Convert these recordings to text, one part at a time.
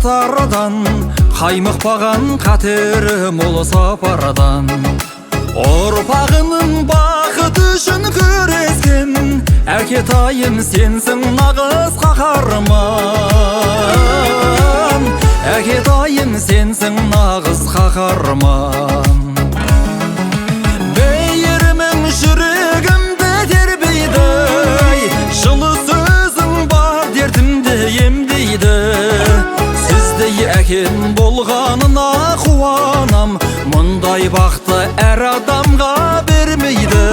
қатардан, қаймықпаған қатері мол сапардан. Ұрпағының бақыты үшін күрескен әкетайым сенсің нағыз қаһарман. Әкетайым сенсің нағыз қаһарман. Бейірімің жүрегімді тербейді, жылы сөзің бар дертімді емдейді. Сіздей әкем болғанына қуанам, мұндай бақты әр адамға бермейді.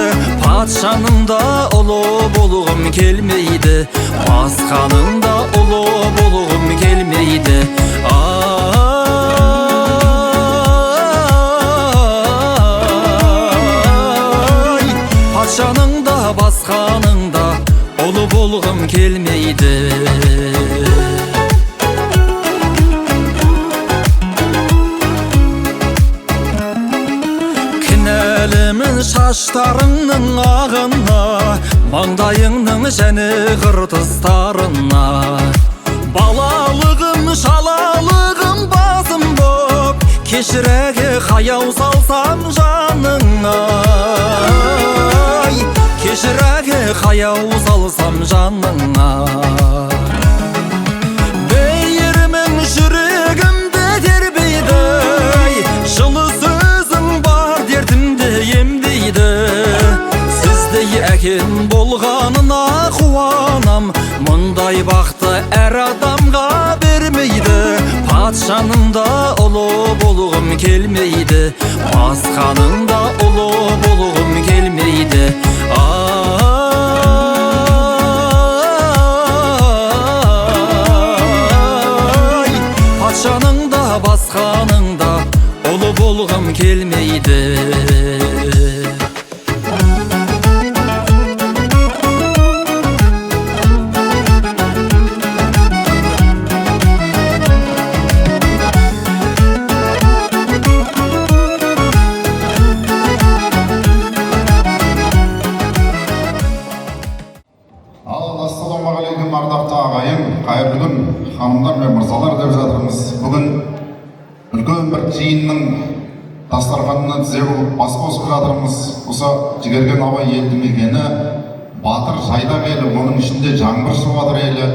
Патшаның да ұлы болғым келмейді, басқаның да ұлы болғым келмейді. Ай, патшаның да басқаның да ұлы болғым келмейді. Шаштарыңның ағына, маңдайыңның және қыртыстарына. Балалығым, шалалығым басым боп, кешірәге қаяу салсам жаныңа. Кешірәге қаяу салсам жаныңа. Бейірімің жүрегімді тербейді, жылы сөзің бар дертімді емдейді. Сіздей әкем болғанына қуанам, мұндай бақты әр адамға бермейді. Патшаның да ұлы болғым келмейді, басқаның да ұлы болғым келмейді. Ай, патшаның да басқаның да ұлы болғым келмейді. Ассалаумағалейкум ардақты ағайын, қайырлы күн, ханымдар мен мырзалар деп жатырмыз. Бүгін үлкен бір жиынның дастарханына тізе болып бас қосып жатырмыз. Осы жігерген абай елді мекені, батыр жайдақ елі, оның ішінде жаңбыр суадыр елі,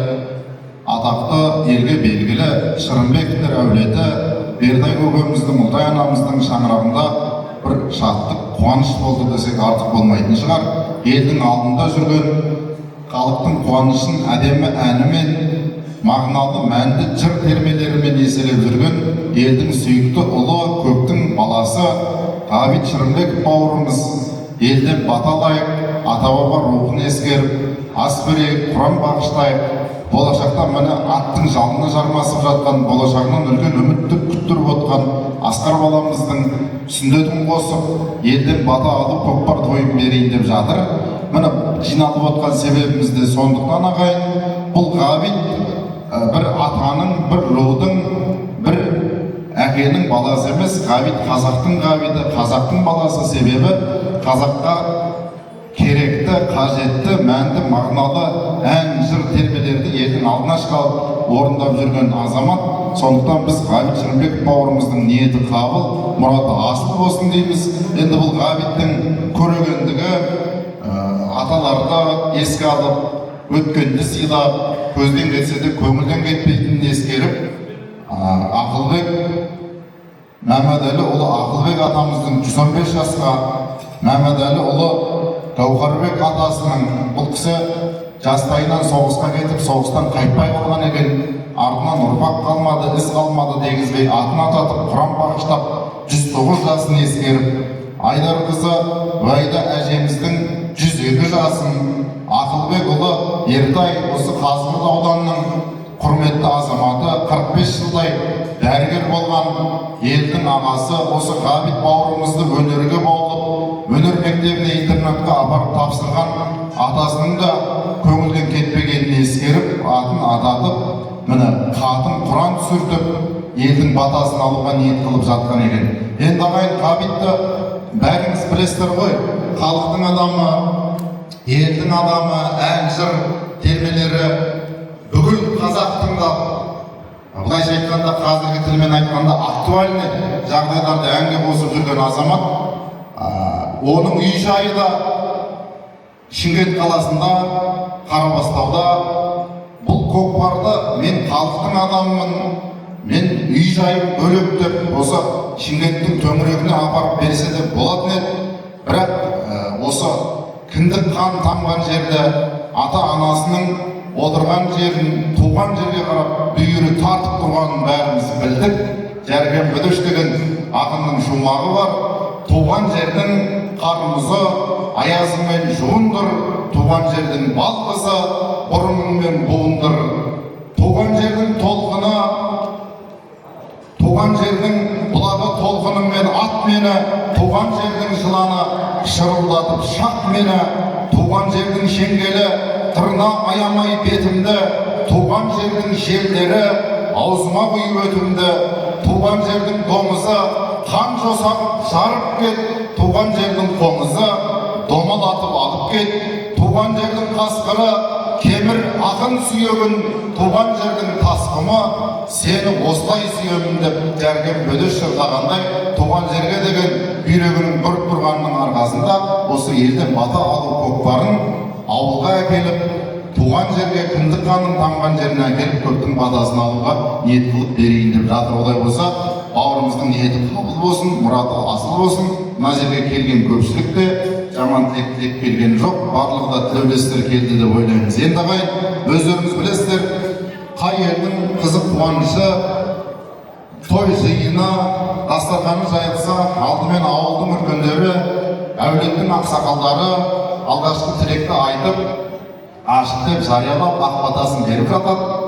атақты елге белгілі Шырымбектер әулеті Бердай көкеміздің, Ұлтай анамыздың шаңырағында бір шаттық, қуаныш болды десек артық болмайтын шығар. Елдің алдында жүрген, халықтың қуанышын әдемі әнімен, мағыналы мәнді жыр термелерімен еселеп жүрген елдің сүйікті ұлы, көптің баласы Ғабит Шырымбек бауырымыз елден бата алайық, ата-баба рухын ескеріп, ас берейік, құран бағыштайық. Болашақта міне аттың жалына жармасып жатқан, болашағынан үлкен үмітті күттіріп отқан Асқар баламыздың сүндетін қосып, елден бата алып, көкпар тойын берейін деп жатыр. Міне жиналып отқан себебіміз де сондықтан ағайын, бұл Ғабит бір атаның, бір рудың, бір әкенің баласы емес, Ғабит қазақтың Ғабиті, қазақтың баласы. Себебі қазаққа керекті, қажетті, мәнді, мағыналы ән, жыр термелерді елдің алдына шығарып орындап жүрген азамат. Сондықтан біз Ғабит Шырымбек бауырымыздың ниеті қабыл, мұраты асыл болсын дейміз. Енді бұл Ғабиттің көрегендігі, аталарды еске алып, өткенді сыйлап, көзден кетсе де көңілден кетпейтінін ескеріп, Ақылбек Мәмәдәлі ұлы Ақылбек атамыздың 115 жасқа, Мәмәдәлі ұлы Гауһарбек атасының, бұл кісі жастайынан соғысқа кетіп, соғыстан қайтпай қалған екен, артынан ұрпақ қалмады, із қалмады дегізбей атын ататып, құран бағыштап, 109 жасын ескеріп, Айдар қызы Уайда әжеміздің 102 жасын, Ақылбек ұлы Ертай осы Қазығұрт ауданының құрметті азаматы, 45 жылдай дәрігер болған елдің ағасы, осы Ғабит бауырымызды өнерге баулып, өнер мектебіне, интернатқа апарып тапсырған атасының да көңілден кетпегенін ескеріп, атын ататып, міне қатын Құран түсіртіп, елдің батасын алуға ниет қылып жатқан екен. Енді ағайын, Ғабитті бәріңіз білесіздер ғой, халықтың адамы, елдің адамы, ән, жыр термелері бүкіл қазақ тыңдап, былайша айтқанда қазіргі тілмен айтқанда актуальный жағдайларды әнге қосып жүрген азамат. Оның үй жайы да Шымкент қаласында, Қарабастауда. Бұл көкпарды мен халықтың адамымын, мен үй жайым бөлек деп осы Шымкенттің төңірегіне апарып берсе де болатын еді. Бірақ осы кіндік қан тамған жерде ата-анасының отырған жерін, туған жерге қарап бүйірі тартып тұрғанын бәріміз білдік. Жәрген Бөдөш деген ақынның шумағы бар. Туған жердің қарымызы аязымен жуындыр, туған жердің балқызы бұрынмен буындыр. Туған жердің толқыны, туған жердің бұлағы толқынымен ат мені, туған жердің жыланы шырылдатып шақ мені, туған жердің шеңгелі тырна аямай бетімді, туған жердің желдері аузыма құйып өтімді, туған жердің доңызы қан жосағып жарып кет, туған жердің қоңызы домалатып алып кет, туған жердің қасқыры кемір ақын сүйегін, туған жердің тасқымы сені осылай сүйемін деп Жәрген Бөдөш жырлағандай, туған жерге деген бүйрегінің бұрып тұрғанның арқасында осы елден бата алу көкпарын ауылға әкеліп, туған жерге кіндік қанын тамған жеріне әкеліп көптің батасын алуға ниет қылып берейін деп жатыр. Олай болса, бауырымыздың ниеті қабыл болсын, мұраты асыл болсын. Мына жерге келген көпшілік те жаман тілек келген жоқ, барлығы да тілеулестер келді деп ойлаймыз. Енді ағайын, өздеріңіз білесіздер, қай елдің қызық қуанышы, той жиыны, дастарханы жайылса, алдымен ауылдың үлкендері, әулеттің ақсақалдары алғашқы тілекті айтып, ашық деп жариялап ақ батасын беріп жатады.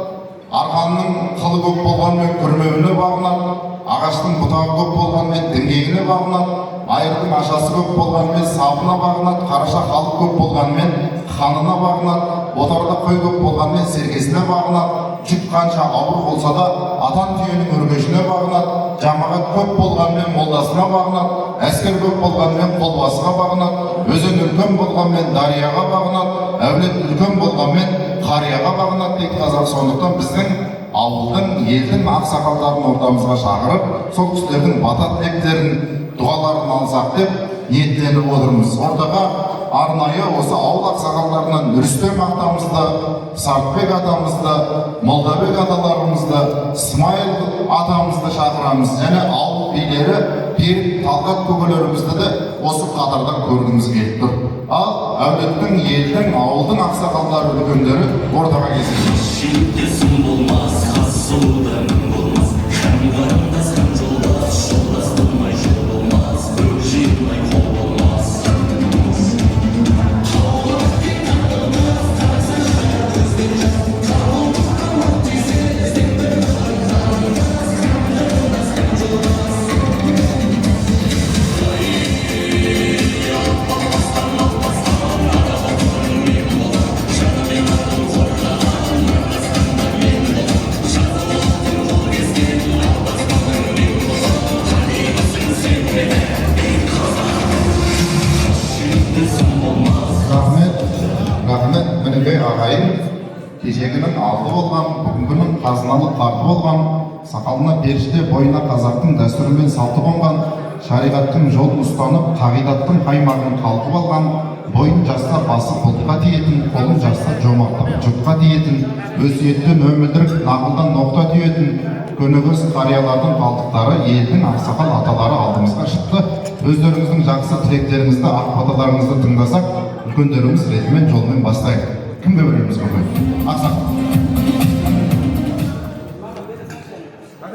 Арқанның қылы көп болғанмен күрмеуіне бағынады, ағаштың бұтағы көп болғанмен діңгегіне бағынады, айырдың ашасы көп болғанмен сабына бағынады, қараша халық көп болғанмен қанына бағынады, отарда қой көп болғанмен сергесіне бағынады, жүк қанша ауыр болса да атан түйенің өркешіне бағынады, жамағат көп болғанмен молдасына бағынады, әскер көп болғанмен қолбасыға бағынады, өзен үлкен болғанмен дарияға бағынады, әулет үлкен болғанмен қарияға бағынады дейді қазақ. Сондықтан біздің ауылдың, елдің ақсақалдарын ортамызға шақырып, сол кісілердің бата тілектерін, дұғаларын алсақ деп ниеттеніп отырмыз. Ортаға арнайы осы ауыл ақсақалдарынан Нүрістем атамызды, Сартбек атамызды, Молдабек аталарымызды, Смайыл атамызды шақырамыз. Және ауыл билері, Берік, Талғат көкелерімізді де осы қатардан көргіміз келіп тұр. Ал әулеттің, елдің, ауылдың ақсақалдары, үлкендері ортаға келсін. Шектесім болмас, қасудан болмас, шаңғарымдас қан жолдас, жолдас болмай жол болмас, көкжиылмай қол болмас. Рахмет, мінекей ағайын, кешегінің алды болған, бүгінгінің қазыналы қарты болған, сақалына періште, бойына қазақтың дәстүрі мен салты болған, шариғаттың жолын ұстанып, қағидаттың қаймағын қалқып алған, бойын жаста басы бұлтқа тиетін, қолын жаста жомарттап жұтқа тиетін, өсиеттен өмілдіріп, нақылдан ноқта түйетін, көнегөз қариялардың қалдықтары елдің ақсақал аталары алдымызға шықты. Өздеріңіздің жақсы тілектеріңізді, ақ баталарыңызды тыңдасақ, үлкендеріміз ретімен жолмен бастайық. Кімге береміз көңіл? Ақсақал.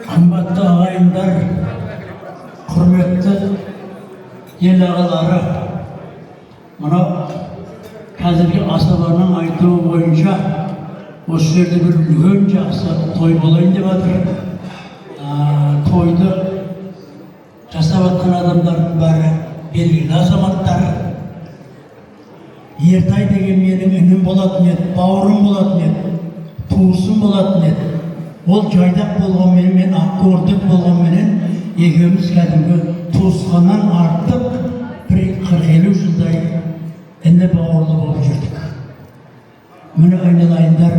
Қымбатты ағайындар, құрметті ел ағалары, мына қазіргі асабаның айтуы бойынша осы жерде бір үлкен жақсы той болайын деп жатыр. Тойды жасап жатқан адамдардың бәрі белгілі азаматтар. Ертай деген менің інім болатын еді, бауырым болатын еді, туысым болатын еді. Ол жайдақ болғанмен, мен аққордық болғанменен екеуміз кәдімгі туысқаннан артық бір 40-50 жылдай іні бауырлы болып жүрдік. Міне айналайындар,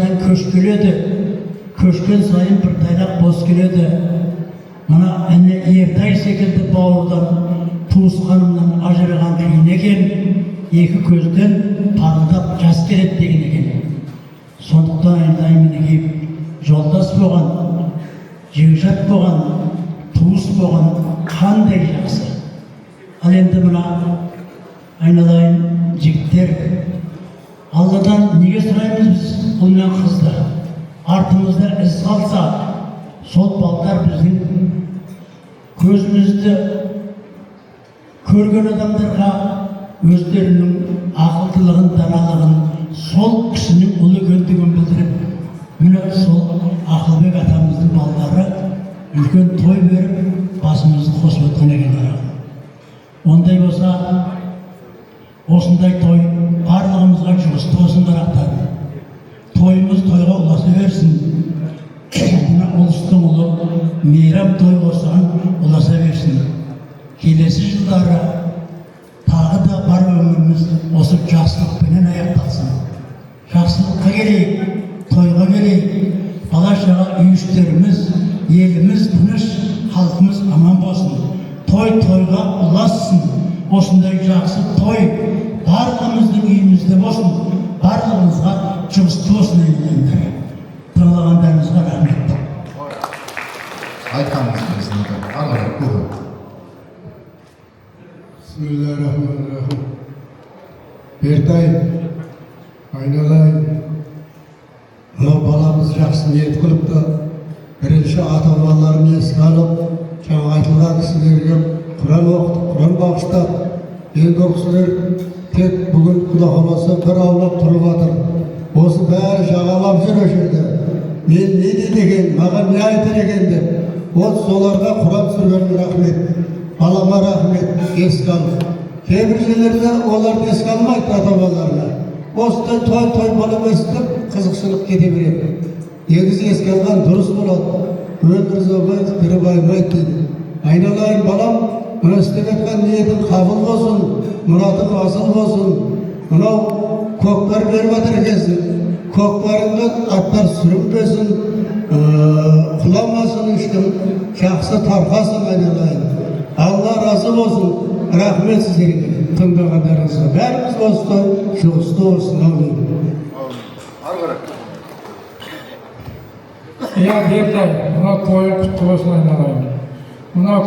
басынан köşküledi. Köşkün sayın bir taylak boz keledi. Mana enne Ertay sekildi bağırdan, tuğuskanımdan ajırgan kıyın eken, iki közden parıldap jas kelet degen eken. Sonduktan ayındayım joldas boğan, jığışat boğan, tuğus boğan, kanday jakсы. Al endi mına aynalayın jigitler, Allah'tan nege suraymiz biz kul bilen kızlar? Artımızda iz kalsa, sol baltar bizim közümüzde körgen adamlarga özlerinin akıllılığın, danalığın sol kişinin ulu gönlüğün bildirip mine sol Akılbek atamыздың balları үлкен toy verip basımızды kosып ötken ekenler. Onday bolsa osындай toy bardığımızga juğustu olsun taraftar. Toyumuz toyga ulasa versin. Buna ulustun ulu meyram toy olsan ulasa versin. Kelesi yılları tağı da bar ömrümüz osu жақсылық penen ayaktalsın. Жақсылыққа geleyik, toyga geleyik. Bala-şaga üyüşlerimiz, elimiz tыныш, halkımız aman bolsun. Toy toyga ulaşsın. Osындай жақсы toy barlığımыздың үйümüzde bolsun. Barlığımızga juğustu olsun eyleyenler. Tığlağanlarınızga rahmet. Айтқаныңыз келсін. Ары көбі. Bismillahirrahmanirrahim. Ertay, aynalayın. Mına balamız жақсы niyet kılıp da birinci ata-babalarını esке alıp, жаңа айтылған кісілерге Kur'an okutup, Kur'an bağışlap, енді o kişiler tek bugün Kuda kalasa bir avlap turup atır. Osu bäri жағалап жүр o жерде. Men ne dedigen, mağa ne aytır eken dep. O solarga Kur'an sürgön rahmet. Balama rahmet, esке al. Kebir yerlerde olardı esке almaydı ata-babalarına. Osda toy balım esip, kızıkçılık kete beredi. Негизи esке algan durus bolat. Öldürüz olmay, biri baymaydı dedi. Aynalayın balam, mına istep etken niyetin kabul bolsun, muratın asıl bolsun. Mına koklar berip atır ekensin. Koklarında atlar sürünmesin, kulamasın iştim, жақсы tarkasın aynalayın. Allah razı olsun, rahmet sizlerine, tındağanlarınızga. Bärimiz olsun, juğustu olsun, amin. Ya Ertay, mına toyun kutlu olsun aynalayın. Mına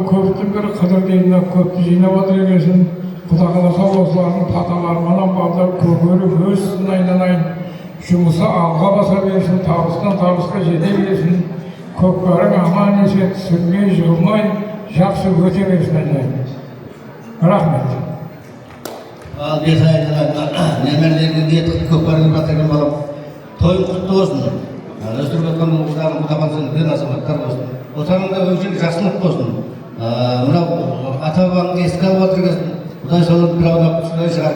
köptün bir kıdır deyinle köptü jine otur ekesin. Kuda kalasa oslarının tatalar, manan balдар köpörü göğüsün aynalayın. Şumusa alga basa versin, tabıstan tabısqa jede versin. Köpörün aman eset, sürmey, jığılmay, жақсы öte versin aynalayın. Rahmet. Al bir sayıdan nemerlerine diyet köpörün batırgan balam. Toyun kutlu olsun. Öztürk atkan uğrağın kutabansın, bir azamattар olsun. Otanında önceki жақсылық болсын. Мына ата-бабаңды еске алып отыргесін. Құдай солар бір аунап шықай шығар.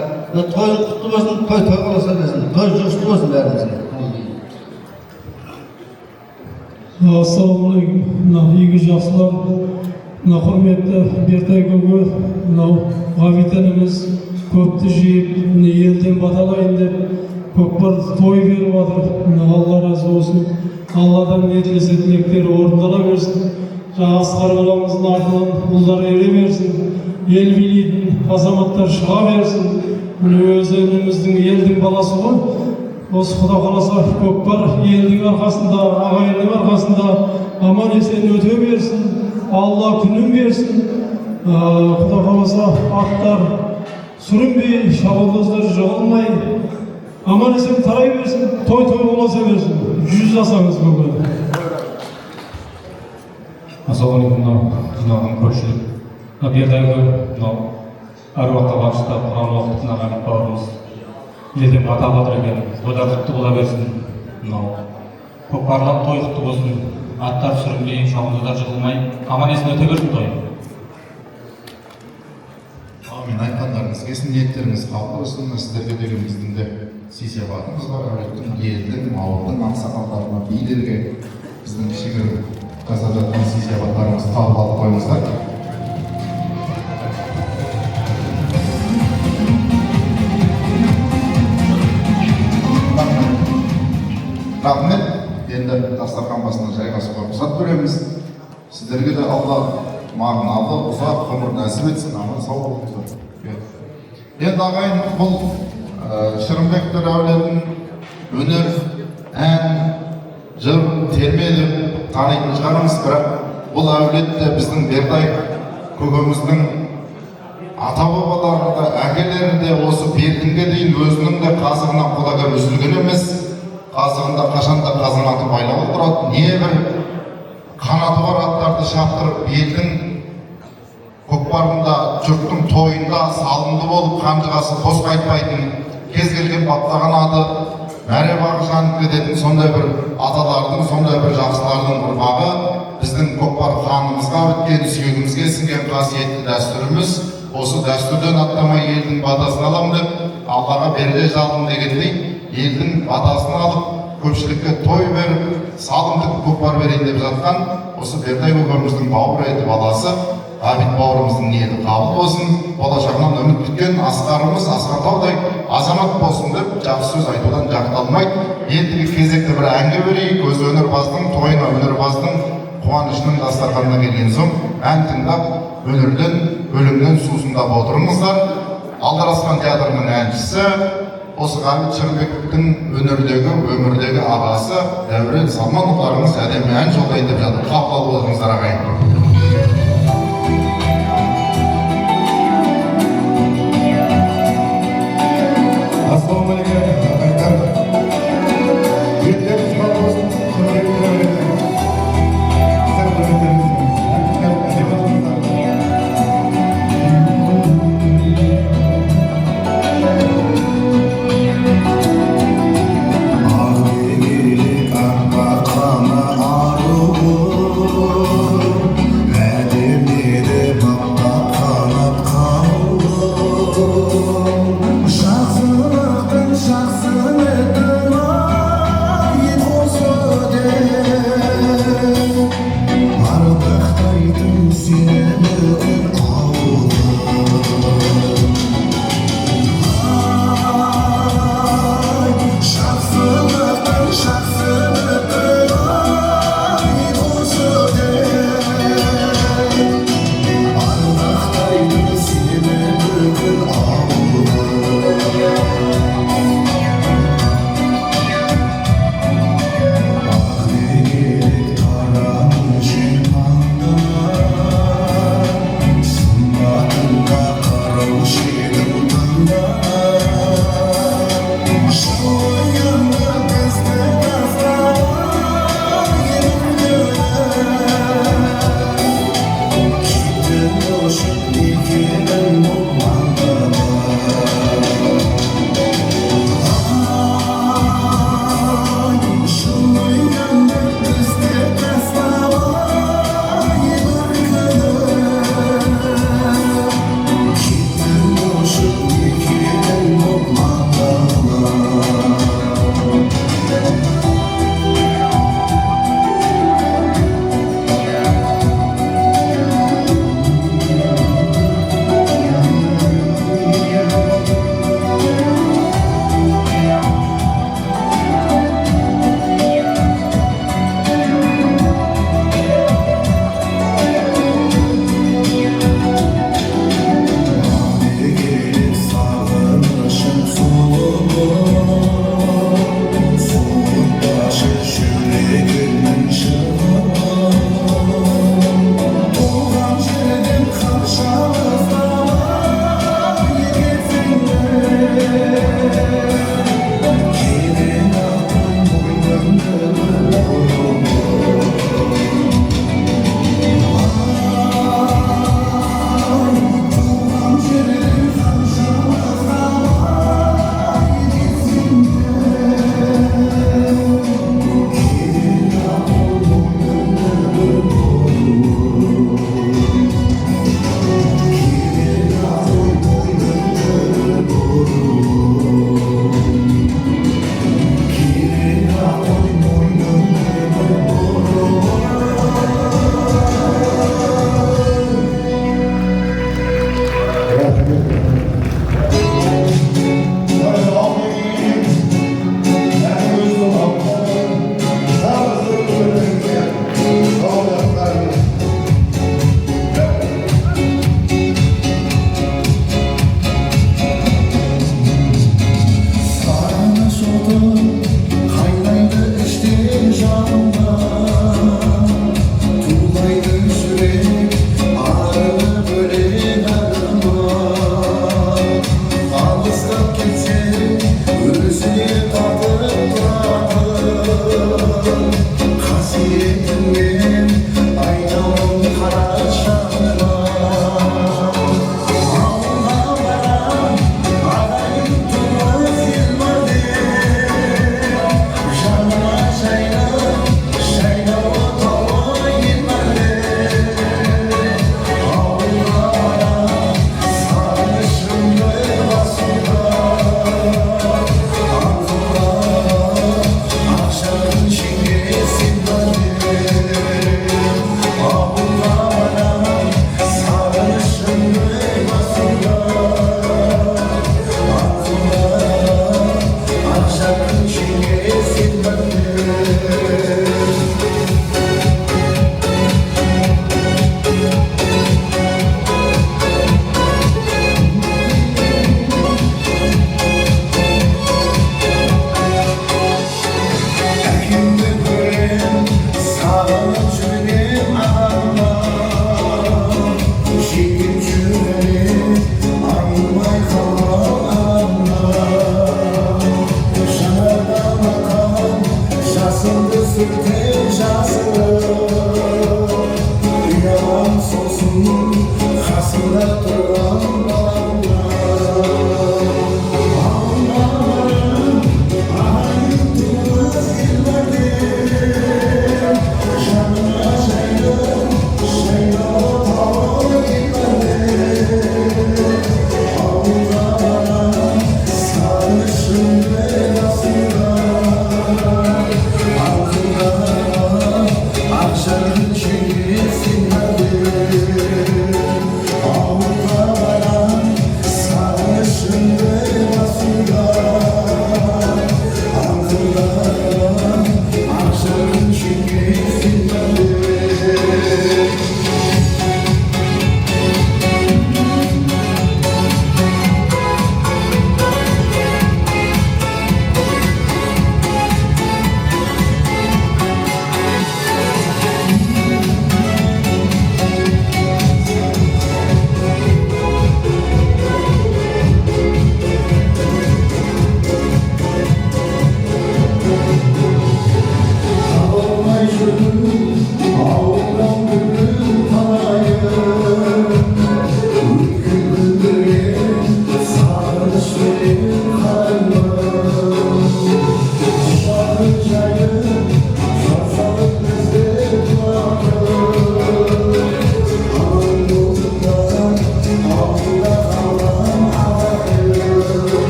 Тойың құтты болсын, той болса берсін. Той жұғысты болсын бәрімізге. Ассалаумағалейкум. Мына игі жақсылар, мына құрметті Бертай көке, мынау ғабитанымыз көпті жиып, мына елден баталайын деп, көкпар той беріп жатыр. Мына Алла разы болсын. Алладан ниетлесе тілектері орындала берсін. Жаңа Асқар баламыздың артынан ұлдар ере берсін. Ел билейтін азаматтар шыға берсін. Міне өз önümіздің елдің баласы ғой. Осы Құда қаласа көкпар елдің арқасында, ағайынның арқасында аман есен өте берсін. Алла күнін берсін. Құда қаласа аттар сүрінбей, шабандоздар жығылмай, аман есен тарай берсін, той боласа берсін. 100 жасаңыз бүгін. Ассалаумағалейкум, жиналған көпшілік. Бердайғы мынау әруаққа бағыштап Құран оқып тыңдаған бауырымыз елден бата батыр екен. Ода құтты бола берсін. Мынау көкпарлап той құтты болсын. Аттар сүрінбей, шабандоздар жығылмай, аман есен өте берсін той. Амин, айтқандарыңыз келсін, ниеттеріңіз қабыл болсын. Сіздерге деген біздің де сый-сияпатымыз бар. Әулеттің, елдің, ауылдың ақсақалдарына, билерге біздің кішігірім жасап жатқан сый-сияпаттарымыз қабыл алып қойыңыздар. басына жайғасуға рұқсат береміз. Сіздерге де Алла мағыналы ұзақ ғұмыр нәсіп етсін. Аман сау болыңыздар. Енді ағайын, бұл Шырымбектер әулетін өнер, ән, жыр, терме деп танитын шығармыз, бірақ бұл әулет те біздің Бердай көкеміздің ата-бабалары да, әкелері де осы бертінге дейін өзінің де қазығынан құдағар үзілген емес. Қазығында қашанда қазанаты байлап отырады. Небір қанаты бар аттарды шаптырып, елдің көкпарында, жұрттың тойында салымды болып, қанжығасы бос қайтпайтын, кез келген баптаған аты мәре бағы жанып кететін сондай бір аталардың, сондай бір жақсылардың ұрпағы біздің көкпар қанымызға біткен, сүйегімізге сіңген қасиетті дәстүріміз. Осы дәстүрден аттамай елдің батасын алам деп, Аллаға беріле жалдым дегендей, елдің батасын алып, көпшілікке той беріп, салымды көкпар берейін деп жатқан осы Бердай көкеміздің бауыр еті баласы Ғабит бауырымыздың ниеті қабыл болсын, болашағынан үміт күткен асқарымыз Асқартаудай азамат болсын деп жақсы сөз айтудан жақталмайды. Ендігі кезекті бір әнге берейік. Өзі өнерпаздың тойына өнерпаздың қуанышының дастарханына келген соң ән тыңдап, өнерден, өлімнен сусындап отырыңыздар. Алдарасқан театрының әншісі осы Ғабит Шырымбектің өнердегі, өмірдегі ағасы Дәурен Салмановтарыңыз әдемі ән жолдайын деп жатыр. Қабыл алып отырыңыздар ағайын. Ассалаумағалейкум ағайындар. Беттеріңіз бар болсын, Шырымбектер әулеті. Сәл құрметтеріңіз, әншілер әдемі болыңыздар. Ақ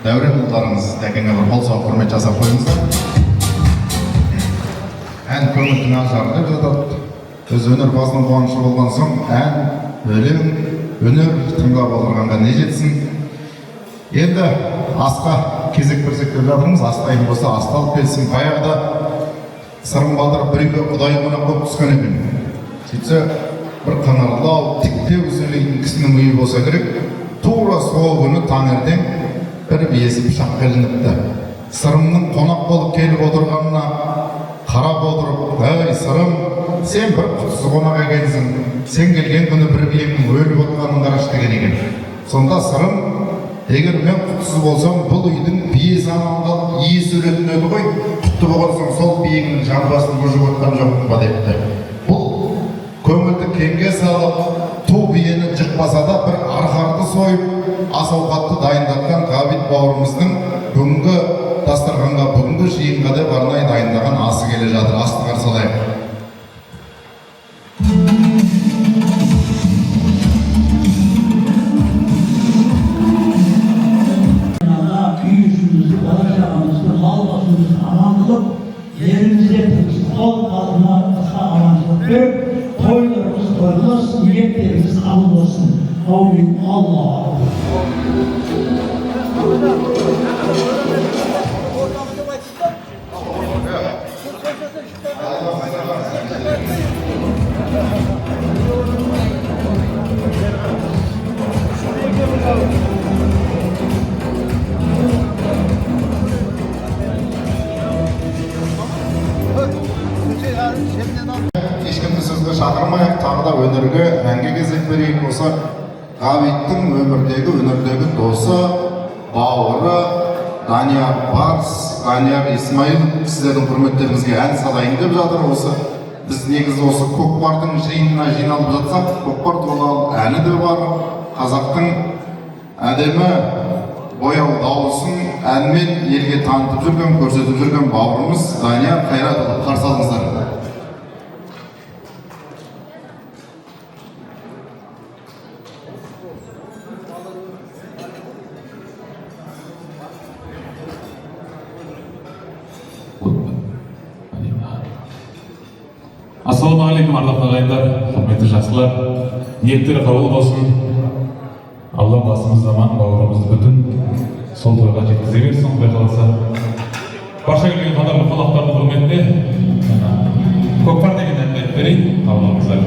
Дәурен ұлдарыңыз дәкеңе бір қол соғып құрмет жасап қойыңыздар. Ән көңілдің ажары деп жатады. Біз өнерпаздың қуанышы болған соң, ән, өлең, өнер тыңдап отырғанға не жетсін. Енді асқа кезек берсек деп жатырмыз. Астайын болса асталып келсін. Баяғыда Сырым Батыр бір-екі құдай қонақ болып түскен екен. Сөйтсе, бір қыңырлау, тіктеу сөйлейтін кісінің үйі болса керек. Тура сол күні таңертең бір биесі пышақ келініпті. Сырымның қонақ болып келіп отырғанына қарап отырып, «Әй, Сырым, сен бір құтсыз қонақ екенсің. Сен келген күні бір биеңнің өліп отырғанын қарашы» деген екен. Сонда Сырым, егер мен құтсыз болсам, бұл үйдің биесі аман иесі өлетін еді ғой. Құтты болған соң сол биеңнің жан басын көжіп отқан жоқпын ба депті. Бұл көңілді кеңге салып, ту биені жықпаса да бір арқарды сойып, ас ауқатты дайындатқан Ғабит бауырымыздың бүгінгі дастарханға, бүгінгі жиынға деп арнайы дайындаған асы келе жатыр. Асты қарсы алайық. dileklerimiz kabul olsun. Amin. Allah. Ешкімді сөзге шақырмайық, тағы да өнерге, әнге кезек берейік. Осы Ғабиттің өнердегі досы, бауыры Данияр Барс, Данияр Исмаил сіздердің құрметтеріңізге ән салайын деп жатыр. Осы біз негізі осы көкпардың жиынына жиналып жатсақ, көкпар туралы әні де бар. Қазақтың әдемі бояу дауысын әнмен елге танытып жүрген, көрсетіп жүрген бауырымыз Данияр Қайратұлы, қарсы алыңыздар. Ассалаумағалейкум, ардақты ағайындар, құрметті жақсылар, ниеттері қабыл болсын. Алла басымыз заман, бауырымызды бүтін сол тойға жеткізе берсін, құдай қаласа. Барша келген қадірлі қонақтардың құрметіне көкпар деген әнді айтып берейін, қабыл алыңыздар.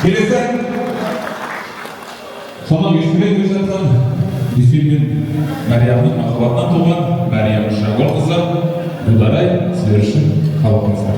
Келесі сонан Юсупбек Өзатхан, Юсуп мен Мәриямның махаббатынан туған Мәриям Шағорқызы, Дударай сіздер үшін қалыңыздар.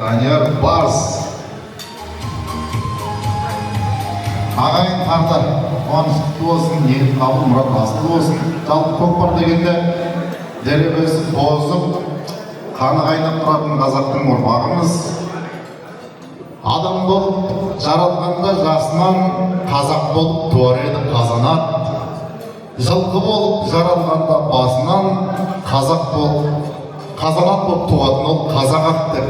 Данияр Барс. Ағайын қарттар, қуанышты болсын, ниет қабыл мұрат асыл болсын. Жалпы көкпар дегенде дербесі бозып, қаны қайнап тұратын қазақтың ұрпағымыз. Адам болып жаралғанда жасынан, қазақ болып туар еді қазанат. Жылқы болып жаралғанда басынан, қазақ болып қазанат болып туатын ол қазақ ақ деп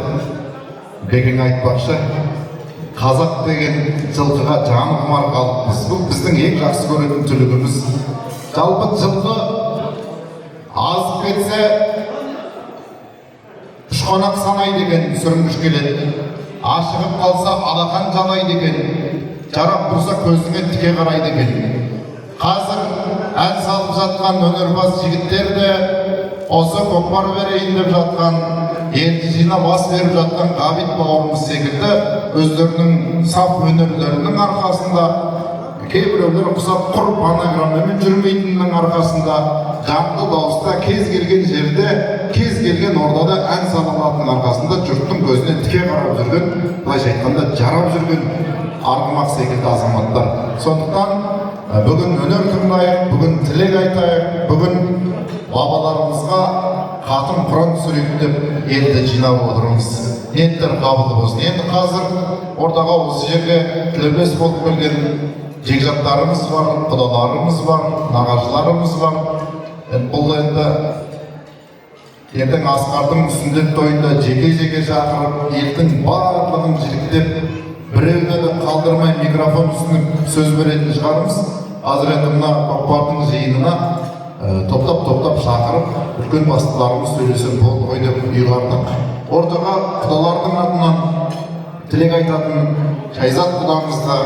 бекең айтпақшы. Қазақ деген жылқыға жаны құмар қалыппыз. Бұл біздің ең жақсы көретін түлігіміз. Жалпы жылқы азып кетсе ұшқанақ санайды екен, сүрінгіш келеді. Ашығып қалса алақан жалайды екен, жарап тұрса көзіңе тіке қарайды екен. Қазір ән салып жатқан өнерпаз жігіттер де осы көкпар берейін деп жатқан, елді жинап ас беріп жатқан Ғабит бауырымыз секілді өздерінің сап өнерлерінің арқасында, кейбіреулер құсап құр фонограммамен жүрмейтінінің арқасында, жанды дауыста кез келген жерде, кез келген ордада ән салынатын арқасында жұрттың көзіне тіке қарап жүрген, былайша айтқанда жарап жүрген арғымақ секілді азаматтар. Сондықтан бүгін өнер тыңдайық, бүгін тілек айтайық, бүгін бабаларымызға хатым Құран түсірейік деп елді жинап отырмыз. Ниеттер қабыл болсын. Енді қазір ортаға осы жерге тілеулес болып келген жекжаттарымыз бар, құдаларымыз бар, нағашыларымыз бар. Бұл енді ертең Асқардың сүндет тойында жеке-жеке шақырып, елдің барлығын жіліктеп, біреуді де қалдырмай микрофон ұсынып сөз беретін шығармыз. Қазір енді мына көкпардың жиынына топтап шақырып, үлкен бастыларымыз сөйлесіп болды ғой деп ұйғардық. Ортаға құдалардың атынан тілек айтатын Шайзат құдамызға,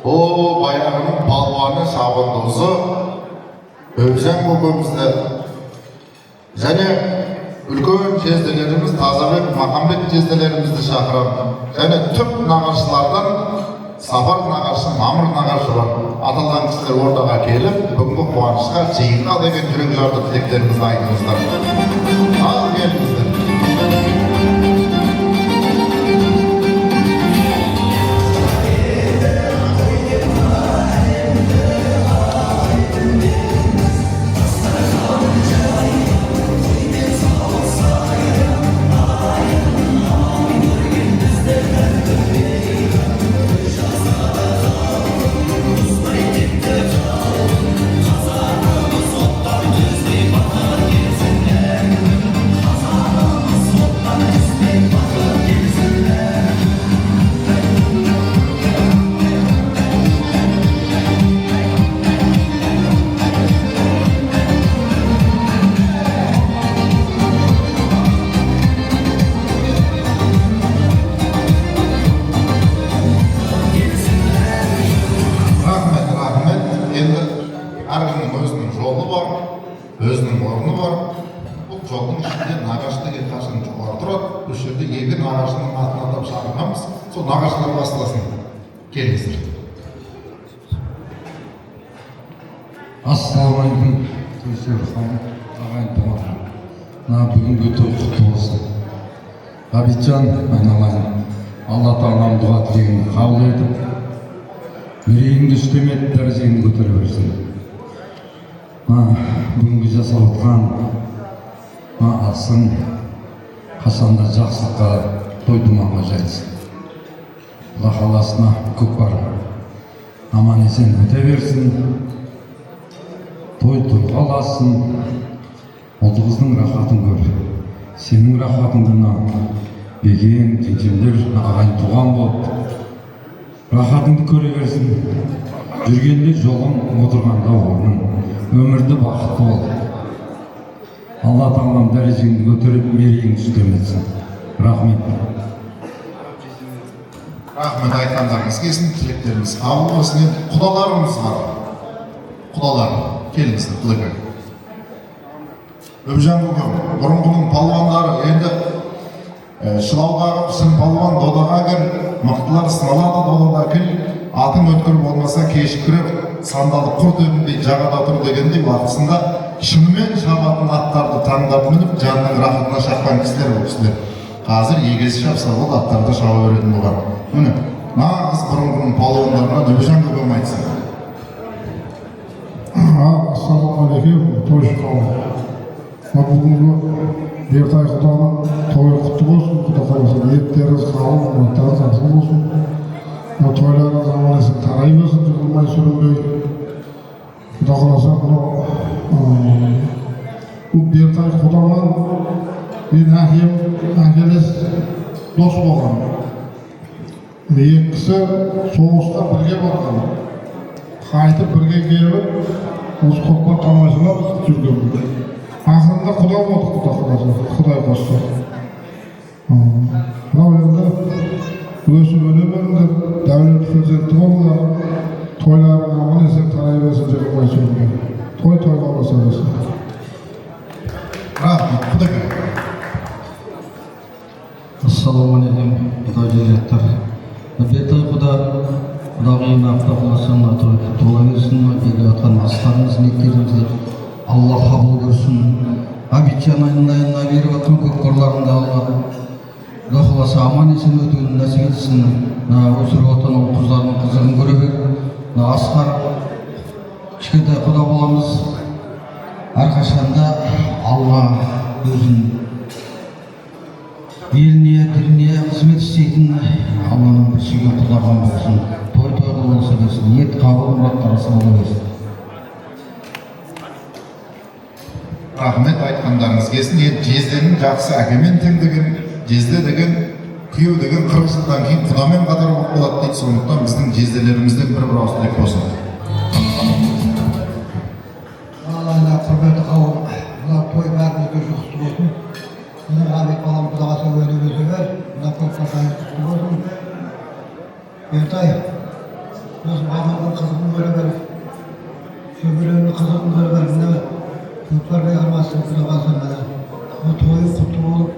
о баяғының палуаны шабандозы Өбжан көкемізді және үлкен жезделеріміз Тазабек, Махамбет жезделерімізді шақырамын. Және түп нағашылардан Сапар нағашы, мамыр нағашы бар. Аталған кісілер ортаға келіп, бүгінгі қуанышқа жиынға деген жүрек жарды тілектеріңізді айтыңыздар. Ал келіңіздер. Әркімнің өзінің жолы бар, өзінің орны бар. Бұл жолдың ішінде нағашы деген қашан жоғары тұрады. Бұл жерде екі нағашының атын атап шақырғанбыз. Сол нағашылар басталсын. Келіңіздер. Ассалаумағалейкум. Ағайын туған. Бүгінгі той құтты болсын. Ғабитжан айналайын. Алла тағалам дұға тілегіңді қабыл етіп, мерейіңді үстемет дәрежеңді көтере берсін. Бүгінгі жасап отқан асың қашанда жақсылыққа той думанға жайылсын. Алла қаласына көкпар аман есен өте берсін. Той тұрғаласын. Ұлдығыздың рахатын көр. Сенің рахатыңдына беген, теңкемдер ағайын туған болып, рахатыңды көре берсін. Жүргенде жолың, отырғанда орның. Өмірді бақытты бол. Алла тағалам дәрежеңді көтеріп, мерейіңді үстем етсін. Рахмет. Рахмет айтқандарыңыз келсін, тілектеріңіз қабыл болсын. Енді құдаларымыз бар. Құдалар, келіңіздер, құдалар. Өбжан көкем, бұрынғының палуандары енді шылауға шын палуан додаға кір, мықтылар сыналады додада кіл, атын өткір болмаса кешіктіріп, сандалы құр дөбіндей жағада тұр дегендей уақытысында шынымен шабатын аттарды таңдап мініп, жанның рахатына шаққан кісілер бұл кісілер. Қазір егесі шапса ол аттарды шаба беретін болар. Міне, нағыз бұрынғының палуандарына Өбжан көкем айтсын. Ассалаумағалейкум, тойшы қауым. Бүгінгі Бертай құданың тойы құтты болсын, құда қаласа ниеттеріңіз қалың, ниеттеріңіз асыл болсын. Тойларыңыз аман есен тарай берсін, жығылмай сүрінбей. Құда қаласа бұл Бертай құданың мен әкелес дос болған. Екісі соғысқа бірге болған. Қайтып бірге келіп, осы көкпар тамашалап жүрген. Ақырында құда болдық, Құдай қосты. Мынау енді өсіп өне беріңдер, дәулет перзентті болыңдар, тойларың аман есен тарай берсін, жығылмай сүрінбей. Тойға баса берсін. Рахмет, құдай. Ассалаумағалейкум, құдай жезеттер. Бертай құда, құдағайын аптақыласын, той құтты бола берсін, келе жатқан астарыңыз, ниеттеріңізді Алла қабыл көрсін. Ғабитжан айналайынына беріп жатқан көкпарларыңды Алла Құда қаласа аман есен өтуін нәсіп етсін. Өсіріп жатқан ол қыздардың қызығын көре бер. Асқар кішкентай құда боламыз. Әрқашанда Алла өзін еліне, дініне қызмет істейтін Алланың бір сүйген құлдардан болсын. Той-тойға болса берсін. Ниет қабыл мұраттар асыл бола берсін. Рахмет айтқандарыңыз келсін. Енді жезденің жақсы әкемен тең деген, жезде деген, күйеу деген 40 жылдан кейін құдамен қатар болып болады дейді. Сондықтан біздің жезделерімізден бір ауыз тілек болсын. Алла құрметті қауым, мына той бәрімізге жұқысты болсын. Мына Ғабит балам құдағасы өне өте бер, мына көкпар құтты болсын. Бертай, осы мамырдың қызығын көре бер, шөберенің қызығын көре бер. Көкпарға армасын құдағасы мәлі. Бұл тойы құтты болып,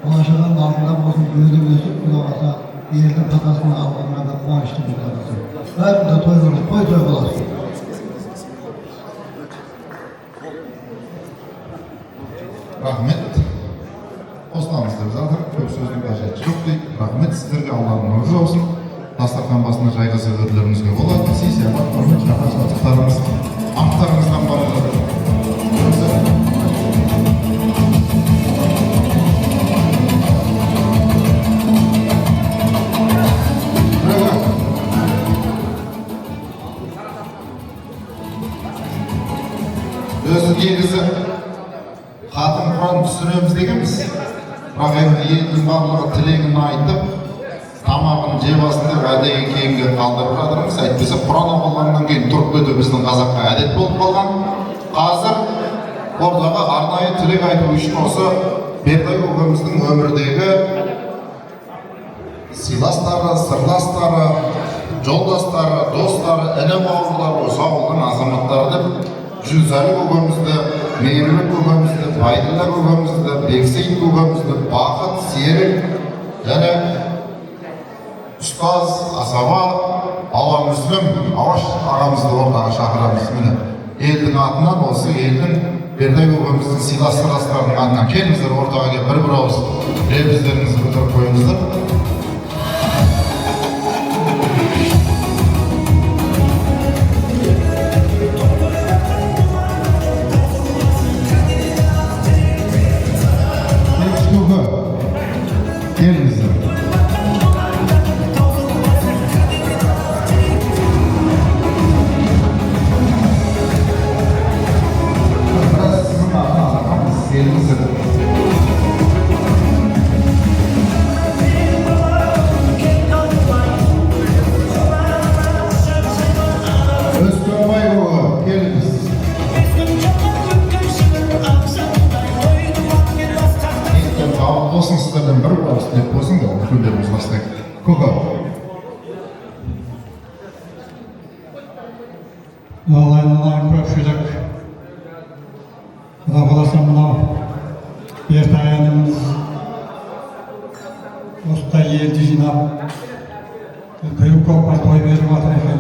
болашаған алдында болсын, өзі өсіп құдағаса елдің қатасына алғанға да қуанышты боласың. Бәрінде той болады, той боласың. Рахмет. Осылаңыз деп жатыр. Көп сөздің қажеті жоқ дейді. Рахмет сіздерге, Алланың нұры жаусын. Дастархан басына жайғасып өрлеріңізге болады. Сый-сияпат, құрмет, шапа-шапаттықтарыңыз ақтарыңыздан бара жатыр. Өзі негізі қатын құран түсіреміз дегенбіз. Бірақ енді елдің барлығы тілегін айтып, тамағын жеп алсын деп әдейі кейінге қалдырып жатырмыз. Әйтпесе құран оқылғаннан кейін тұрып кету біздің қазаққа әдет болып қалған. Қазір ортаға арнайы тілек айту үшін осы Бертай көкеміздің өмірдегі сыйластары, сырластары, жолдастары, достары, іні бауырлары, осы ауылдың азаматтары деп Жүзәлі көкемізді, Мейірбек көкемізді, Байділла көкемізді, Бексейін көкемізді, Бақыт, Серік және ұстаз, асаба, Ала Мүслім, Аваш ағамызды ортаға шақырамыз. Міне елдің атынан, осы елдің Бертай көкеміздің сыйлас-сырластарының атынан келіңіздер, ортаға келіп бір ауыз лебіздеріңізді білдіріп қойыңыздар. Gelinize. Öztürkbay oğlu, geliniz. Olsun sizlerden bir olsun deyip olsun da küllerimiz bastık. Koka. Aynalar köpçülük. Құда қаласа мынау Бертай әніміз осындай елді жинап үлкен көкпар той беріп жатыр екен.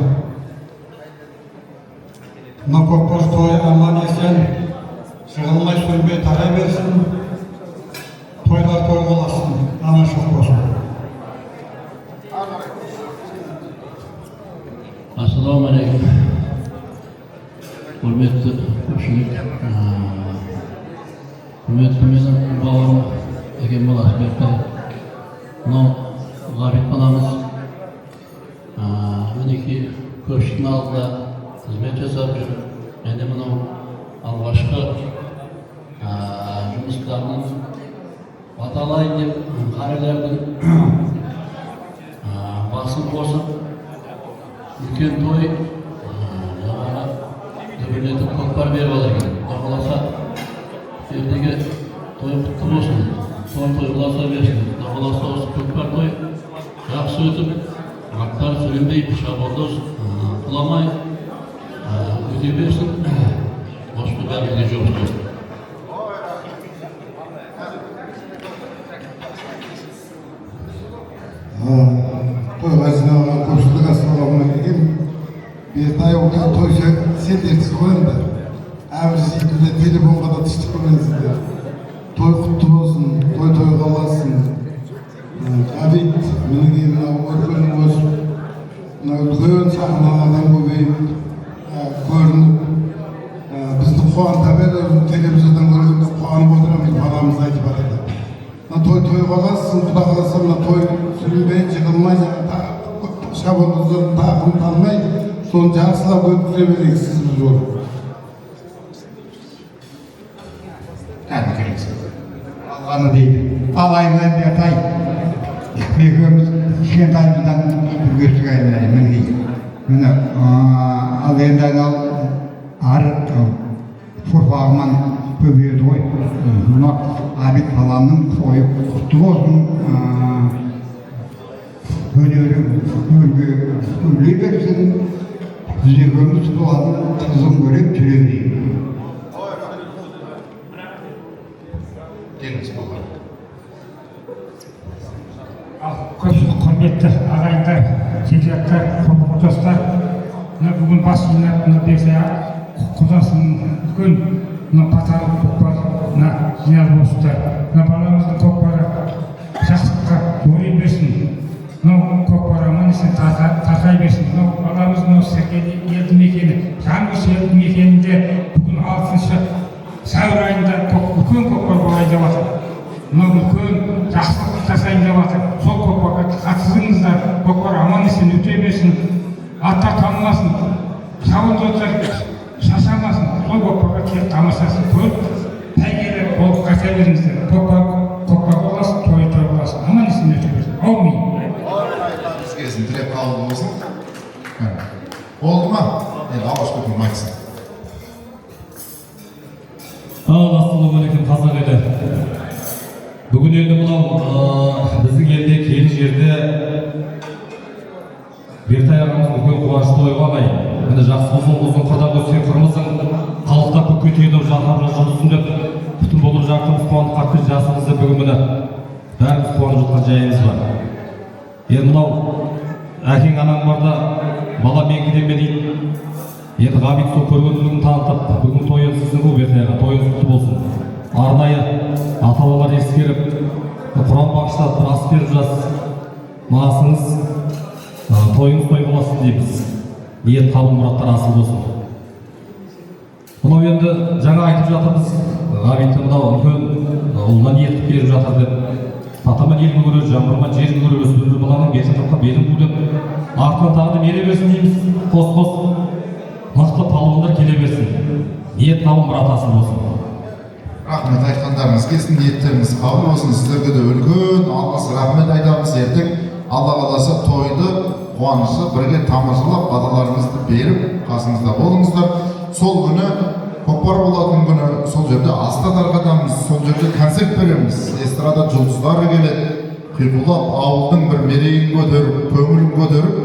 Мына көкпар той аман есен жығылмай сөнбей тарай берсін. Toylar toy olasın, anlaşılk olsun. Assalamu alaikum. Hürmetli köpçülük. Hürmetli benim bağırım Egen Balas Bertay. Mınау Ғабит баламыз мінекей көпшіліктің алдында қызмет жасап жүр. Және мынау алғашқы жұмыстарының баталайын деп қарилардың басын қосып үлкен той жаңағы дүбірлетіп көкпар беріп алар екен. Құда қаласа ертеге той құтты болсын, той құласа берсін. Құда қаласа осы көкпар той жақсы өтіп, аттар сүрінбей, шабандоз құламай өте берсін. Осы бәрімізге жұмыс болсын. Toyға жиналған көпшілік ассалаумағалейкум. Бертай оған той сендерсіз қойыңды. Әмір жейтінде телефонға да түстік көрмеңіздер. Той құтты болсын, той қаласын. Ғабит, мінеге мынау өркені өсіп, мынау үлкен сахналардан көбейіп, көрініп, бізді қуанта беріп, телевизордан көргенде қуанып отырамыз, баламыз айтып жатыр. Той қаласын, Құда қаласа мына той сүрінбей, жығылмай, шабандоздардың тақым танмай, соны жақсылап өткізе берейік сізбіз жол. Алғаны дейді. Алайынан Бертай. Екеуміз кішкентайымыздан бүргестік айналайын мінгей. Міне, ал енді анау ары ұрпағыман көбейді ғой. Мына Ғабит баламның тойы құтты болсын. Өнері өрлей берсін. Біз екеуміз туатын қызын көріп жүре берейік. Құрметті жекжатқа құрбы-құрдастар, бүгін бас жинап берсе құдасының үлкен паталық көкпарына жиналып осыды. Баламыздың көкпары жақсылыққа өре берсін. Көкпар аман есен тарқай берсін. Баламыздың Сәкелі елді мекені, Жаңғыз елді мекенінде бүгін 6 сәуір айында үлкен көкпар болайын деп жатыр. Үлкен жақсылық жасайын деп жатыр. Сол көкпарға қатысыңыздар, көкпар аман есен өте берсін. Аттар танылмасын, жауын жолдар шашамасын. Сол көкпарға келіп тамашасын көріп, тәйгелі болып қайта беріңіздер. Көкпар боласын, той боласын. Аман есен өте берсін. Аумин. Кезін тілеп қабыл болсын. Болды ма? Енді алғаш көтім айтсын. Ассалаумағалейкум қазақ елі. Бүгін енді мынау біздің елде киелі жерде Бертай ағамыз үлкен қуанышты тойға ағай. Міне жақсы ұзын қырдан өтсе қырмызың халықта көкетеді жақарына жұмысын деп күтім болып жатырмыз, қуанып қатты жасымызды бүгін міне бәріміз қуанып жатқан жайымыз бар. Енді мынау әкең анаң барда бала менкіден бе дейді. Енді ғабит сол көргендігін танытып, бүгін тойы сіздің бұл Бертайға, тойыңыз құтты болсын. Арнайы ата-бабалар ескеріп, Құран бағыштап, бір ас беріп жатсыз. Масыңыз, тойыңыз той боласын дейміз. Ниет қабыл мұраттар асыл болсын. Мынау енді жаңа айтып жатырмыз, ғабитті мынау үлкен ұлына ниет беріп жатыр деп. Татаман елгі көреді, жаңбырман жергі көреді, өсіп баланың бетін тұрқа белін бұдып, артынан тағды мере берсін дейміз. Қос-қос мықты палуандар келе берсін. Ниет қабыл мұрат асыл болсын. Рахмет айтқандарыңыз келсін, ниеттеріңіз қабыл болсын. Сіздерге де үлкен алғыс рахмет айтамыз. Ертең Алла қаласа тойды қуанышы бірге тамашалап, баталарыңызды беріп, қасыңызда болыңыздар. Сол күні көкпар болатын күні сол жерде аста тарқатамыз, сол жерде концерт береміз. Эстрада жұлдыздары келеді, қиқулап ауылдың бір мерейін көтеріп, көңілін көтеріп,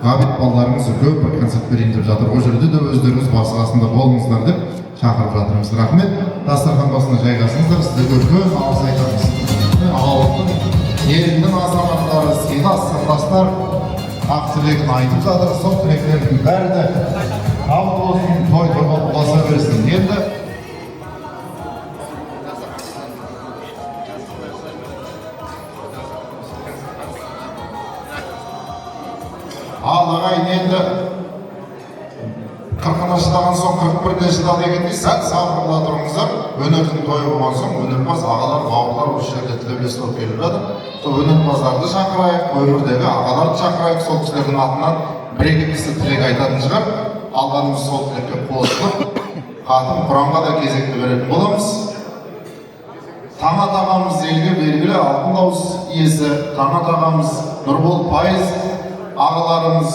ғабит балаларыңыз үлкен бір концерт берейін деп жатыр. О жерде де өздеріңіз басы қасында болыңыздар деп шақырып жатырмыз. Рахмет. Дастархан басына жайғасыңыздар. Сіздерге үлкен алғыс айтамыз. Ауылдың, елдің азаматтары, сыйлас сырластар ақ тілегін айтып жатыр. Сол тілектердің бәрі де қабыл болсын, той боласа берсін. Енді ал ағайын, енді 40-ына шыдаған соң 41-де шыдады екендей, сәл сабыр қыла тұрыңыздар. Өнердің тойы болған соң өнерпаз ағалар, бауырлар осы жерде тілеулес болып келіп жатыр. Сол өнерпаздарды шақырайық, өмірдегі ағаларды шақырайық. Сол кісілердің атынан бір-екі кісі тілек айтатын шығар. Алғанымыз сол тілекке қосылып, хатын Құранға да кезекті беретін боламыз. Таңат ағамыз елге белгілі алтын дауыс иесі, Таңат ағамыз, Нұрбол Пайыз ағаларымыз,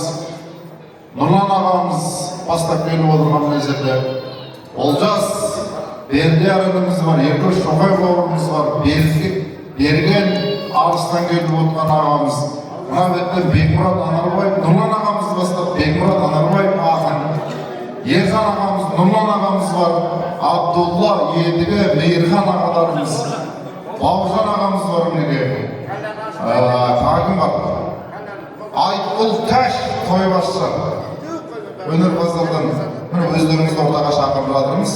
Нұрлан ағамыз бастап келіп отырған мына жерде. Олжас Бердиярымыз бар, Еркөш Шоқай бауырымыз бар, Берген Арыстан келіп отырған ағамыз. Мына беттен Бекмұрат Анарбаев, Нұрлан ағамыз бастап Бекмұрат Анарбаев ақын. Ержан ағамыз, Нұрлан ағамыз бар, Абдулла, Едігі, Мейірхан ағаларымыз, Бауыржан ағамыз бар мінеке. Тағым бар. Айтқұл Тәш тойбасшы. Өнерпаздардан өздеріңізді ортаға шақырып жатырмыз.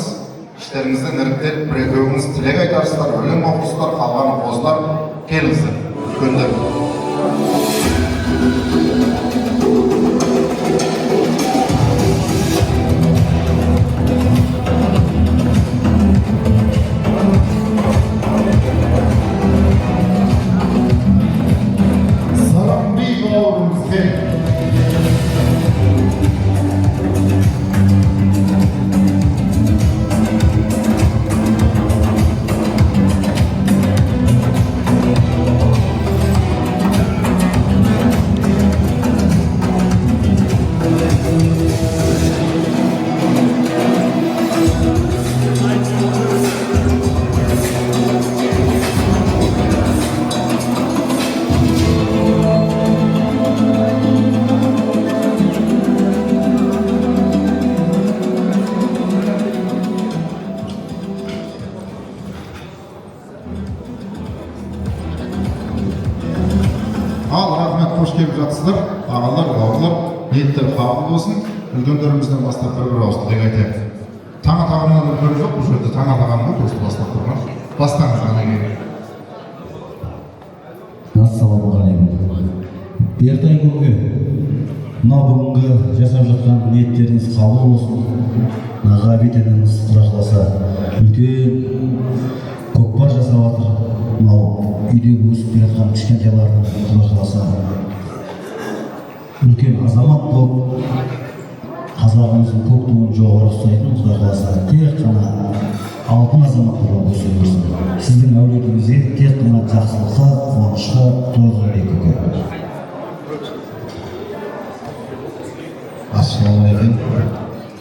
іштеріңізден іріктеліп бір-екеуіңіз тілек айтарсыздар, өлең оқырсыздар, қалғаны қоздар, келіңіздер, үлкендер. Сарамби бауырымыз кел. Ал, рахмет, қош келіп жатсыздар. ағалар, бауырлар, ниеттер қабыл болсын. Үлкендерімізден бастап бір ауыз тілек айтайық. Таң атағаннан үлкен жоқ, бұл жерде таң атағаннан көзді бастап тұрған. Бастаңыз ғана келin. Ассалаумағалейкум. Бертай көке, мына бүгінгі жасап жатқан ниеттеріңіз қабыл болсын. Ғабит ініміз құда қаласа үлкен көкпар жасап жатыр. Мынау үйдегі өсіп келе жатқан кішкентайлардың құда қаласа үлкен азамат болып, қазағымыздың көк туын жоғары ұстайтын құда қаласа тек қана алтын азаматтарға өсе берсін. Сіздің әулетіңізге тек қана жақсылыққа, қуанышқа толы көке. Ассалаумағалейкум.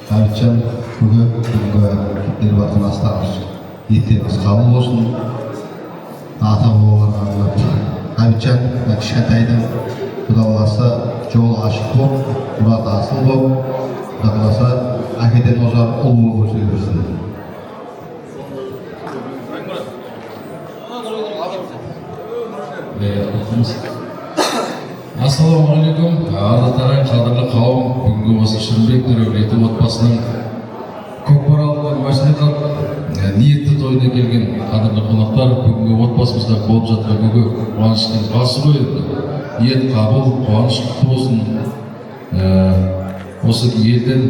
Ғабитжан көке, бүгінгі кеткен уақытын астағыз. Ниеттеріңіз қабыл болсын. Ата бабаларға арнап. Ғабитжан кішкентайдан құда қаласа жол ашық болып, мұраты асыл болып, құда қаласа әкеден озар ұл болып өсе берсін. Ассалаумағалейкум, ардақты ағайын, қадірлі қауым, бүгінгі осы Шырымбек Нұрәулеті отбасының көкпаралық мәслихат ниетті тойына келген қадірлі қонақтар, бүгінгі отбасымызда болып жатқан көке қуаныштың басы ғой енді. Ниет қабыл, қуаныш құтты болсын. Осы елден